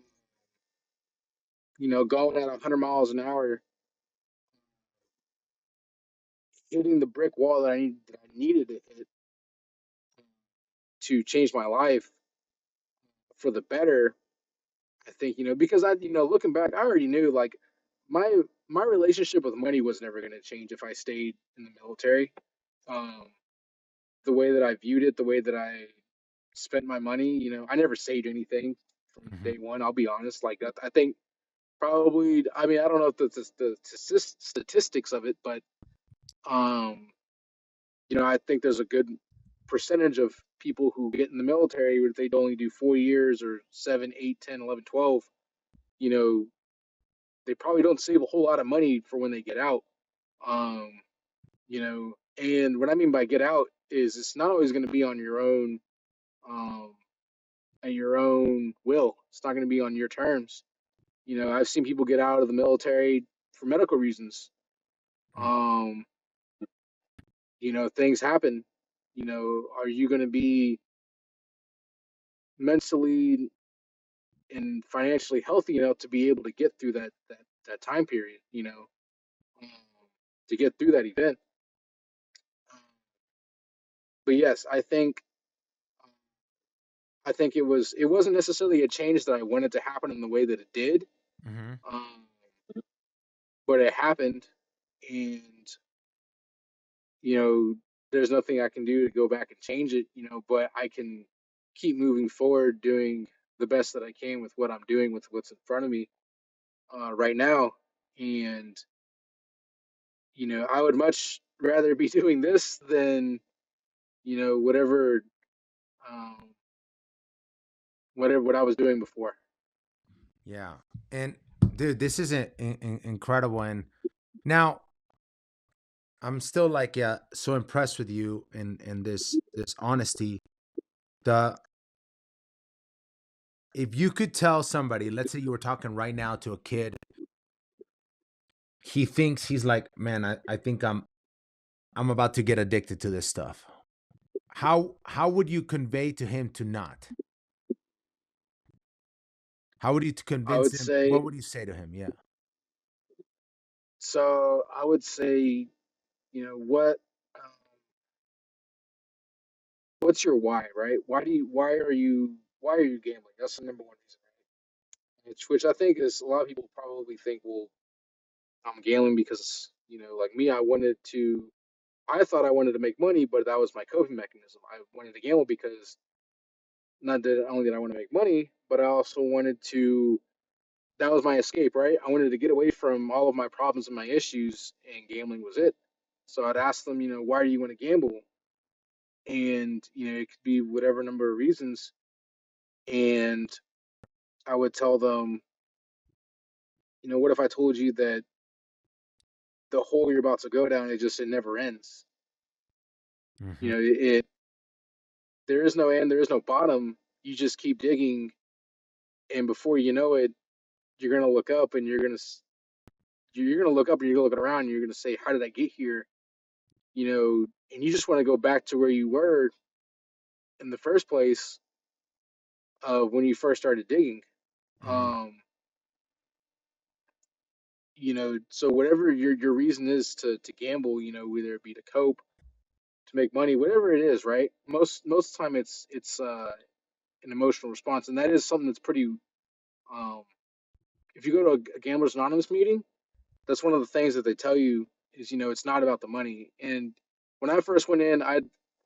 going at 100 miles an hour, hitting the brick wall that I needed to hit to change my life for the better. I think, because looking back, I already knew like my my relationship with money was never going to change if I stayed in the military. Um, the way that I viewed it, the way that I spent my money, I never saved anything from Mm-hmm. day one. I'll be honest. Like I think probably, I mean, I don't know if the statistics of it, but um, I think there's a good percentage of people who get in the military where they only do 4 years or 7, 8, 10, 11, 12. You know, they probably don't save a whole lot of money for when they get out. Um, and what I mean by get out is it's not always going to be on your own, um, at your own will. It's not going to be on your terms. I've seen people get out of the military for medical reasons. Um, things happen. Are you going to be mentally and financially healthy enough to be able to get through that time period? Um, to get through that event. Um, but yes, I think it wasn't necessarily a change that I wanted to happen in the way that it did, Mm-hmm. um, but it happened, and you know there's nothing I can do to go back and change it. But I can keep moving forward, doing the best that I can with what I'm doing with what's in front of me right now, and I would much rather be doing this than whatever um, whatever what I was doing before. Yeah. And dude, this is incredible. And now I'm still like, yeah, so impressed with you and this honesty. The If you could tell somebody, let's say you were talking right now to a kid, he thinks he's like, man, I think I'm about to get addicted to this stuff. How would you convey to him to not? How would you I convince would him? say What would you say to him? Yeah. so. I would say, what um, what's your why, right? Why are you gambling? That's the number one reason, right? Which I think is a lot of people probably think, well, I'm gambling because like me, I thought I wanted to make money, but that was my coping mechanism. I wanted to gamble because not that only did I want to make money, but I also wanted to. That was my escape, right? I wanted to get away from all of my problems and my issues, and gambling was it. So I'd ask them, why do you want to gamble? And it could be whatever number of reasons. And I would tell them, what if I told you that the hole you're about to go down, it never ends. Hmm. It there is no end, there is no bottom. You just keep digging, and before you know it, you're gonna look up and you're gonna look up and you're gonna look around and you're gonna say, how did I get here? And you just want to go back to where you were in the first place of when you first started digging. Hmm. Um, so whatever your reason is to gamble, whether it be to cope, to make money, whatever it is, right? Most of the time it's an emotional response, and that is something that's pretty. Um, if you go to a Gamblers Anonymous meeting, that's one of the things that they tell you is it's not about the money. And when I first went in, I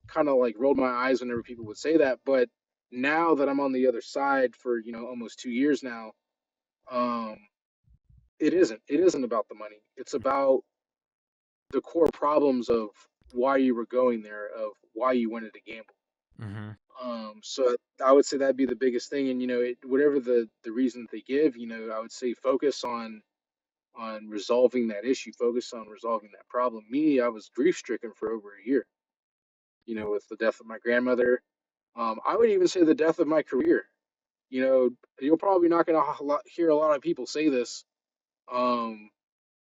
kind of like rolled my eyes whenever people would say that, but now that I'm on the other side for almost 2 years now, um, it isn't about the money. It's about the core problems of why you were going there, of why you wanted to gamble. Hmm. So I would say that'd be the biggest thing. And whatever the reason that they give, I would say focus on resolving that issue, focus on resolving that problem. Me, I was grief stricken for over a year. With the death of my grandmother. I would even say the death of my career. you know, you're probably not going to hear a lot of people say this, um,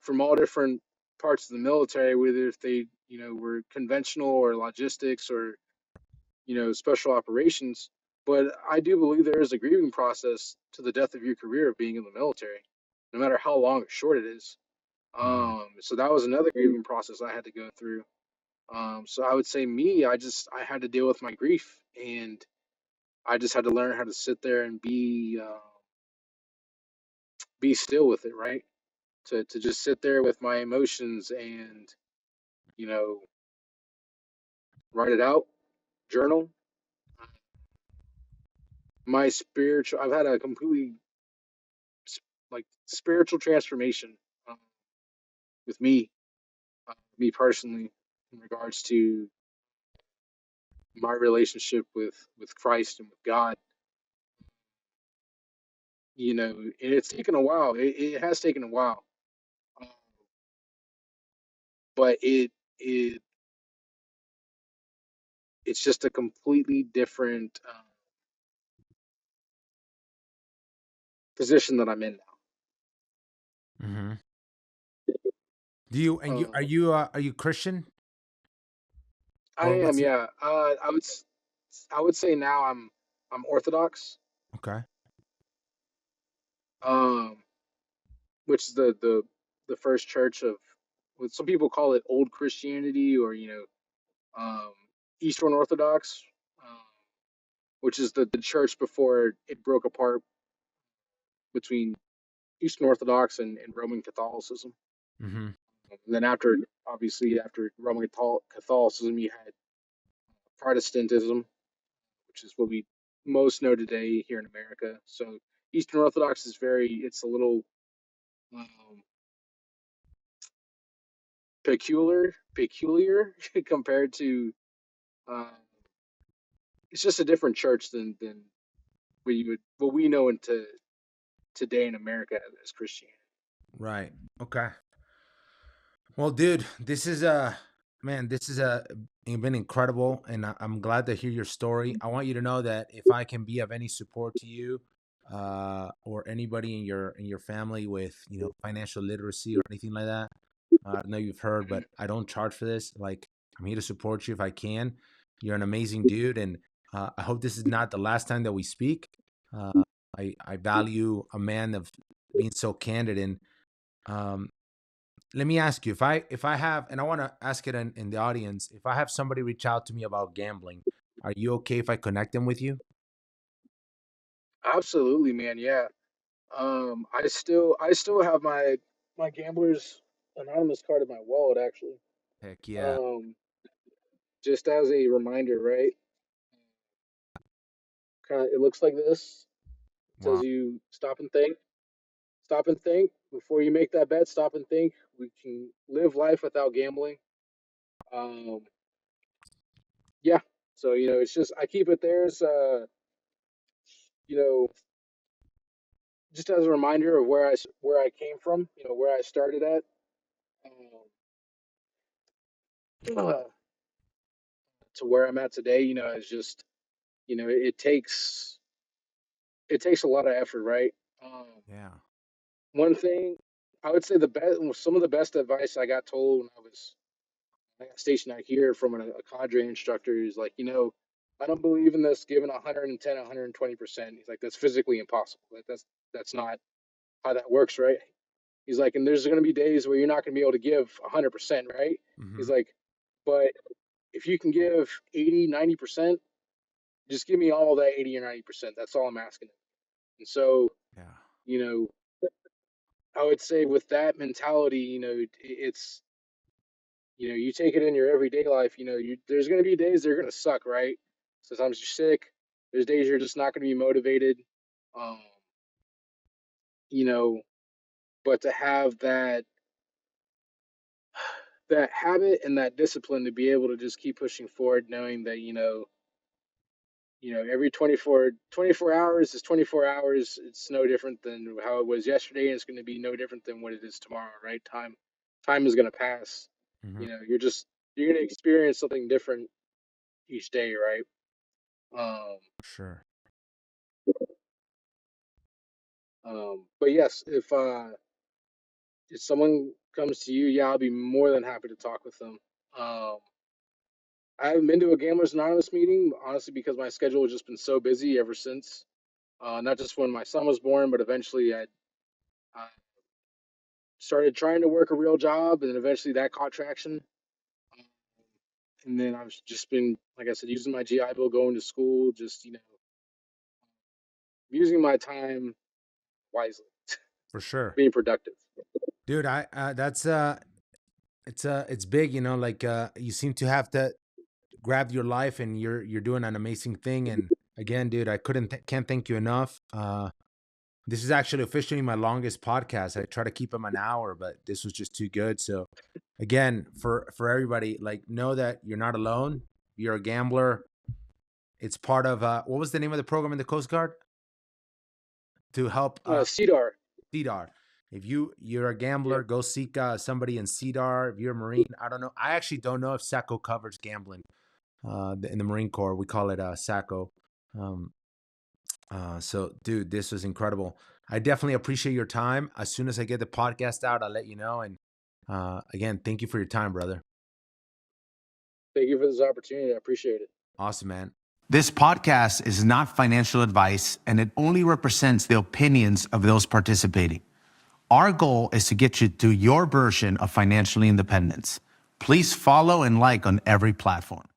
from all different parts of the military, whether if they, were conventional or logistics or, special operations. But I do believe there is a grieving process to the death of your career of being in the military, no matter how long or short it is. Mhm. So that was another grieving process I had to go through. So I would say me, I had to deal with my grief, and I just had to learn how to sit there and be still with it, right? To just sit there with my emotions and, you know write it out, journal. My spiritual, I've had a completely like spiritual transformation, with me personally, in regards to my relationship with Christ and with God. And it's taken a while. It has taken a while, um, but it's just a completely different position that I'm in Mhm. Do you now. and you are you Christian I or am, what's it? yeah. I would say now I'm Orthodox, Okay. um, which is the first church of what some people call it Old Christianity, or Eastern Orthodox, um, which is the church before it broke apart between Eastern Orthodox and Roman Catholicism. Mhm. And then after Roman Catholicism, you had Protestantism, which is what we most know today here in America. So Eastern Orthodox is it's a little um, peculiar compared to, uh, it's just a different church than what we know into today in America as Christianity. Right. Okay. Well, dude, this is man, this is been incredible, and I'm glad to hear your story. I want you to know that if I can be of any support to you, or anybody in your family with financial literacy or anything like that, I know you've heard, but I don't charge for this. Like, I'm here to support you if I can. You're an amazing dude, and I hope this is not the last time that we speak. Uh, I value a man of being so candid, and um, let me ask you, if I have, and I want to ask it in the audience, if I have somebody reach out to me about gambling, are you okay if I connect them with you? Absolutely, man. Yeah. I still have my Gamblers Anonymous card in my wallet, actually. Heck yeah. Um, just as a reminder, right? Kind of, it looks like this. It tells Wow. you stop and think. Stop and think before you make that bet. Stop and think. We can live life without gambling. Um, yeah. So it's just I keep it there as you know, just as a reminder of where I came from. Where I started at. Uh, to where I'm at today. It's just it takes a lot of effort, right? Um, Yeah. One thing I would say some of the best advice I got told when I got stationed out here from a cadre instructor is like, I don't believe in this giving 110, 120%. He's like, that's physically impossible. That's not how that works, right? He's like, and there's going to be days where you're not going to be able to give 100%, right? Hmm. He's like, but if you can give 80, 90%, just give me all that 80 or 90%. That's all I'm asking. And so, Yeah. you know, I would say with that mentality, it's you take it in your everyday life. There's going to be days they're going to suck, right? Sometimes you're sick. There's days you're just not going to be motivated. Um, you know, but to have that habit and that discipline to be able to just keep pushing forward, knowing that every 24 hours is 24 hours. It's no different than how it was yesterday, and it's going to be no different than what it is tomorrow, right? Time is going to pass. Hmm. You're going to experience something different each day, right? Um, Sure. But yes, if someone comes to you, yeah, I'll be more than happy to talk with them. Um, I haven't been to a Gamblers Anonymous meeting, honestly, because my schedule has just been so busy ever since. Not just when my son was born, but eventually I started trying to work a real job, and then eventually that caught traction. And then I've just been, like I said, using my GI Bill, going to school, just using my time wisely, For sure. being productive. Dude, I that's it's big, like you seem to have to grab your life, and you're doing an amazing thing. And again, dude, I can't thank you enough. This is actually officially my longest podcast. I try to keep them an hour, but this was just too good. So again, for everybody, like, know that you're not alone. You're a gambler. It's part of what was the name of the program in the Coast Guard to help CDAR. CDAR. If you're a gambler, go seek somebody in CDAR. If you're a Marine, I don't know. I actually don't know if SACO covers gambling. In the Marine Corps, we call it SACO. So, dude, this was incredible. I definitely appreciate your time. As soon as I get the podcast out, I'll let you know. And again, thank you for your time, brother. Thank you for this opportunity. I appreciate it. Awesome, man. This podcast is not financial advice, and it only represents the opinions of those participating. Our goal is to get you to your version of financial independence. Please follow and like on every platform.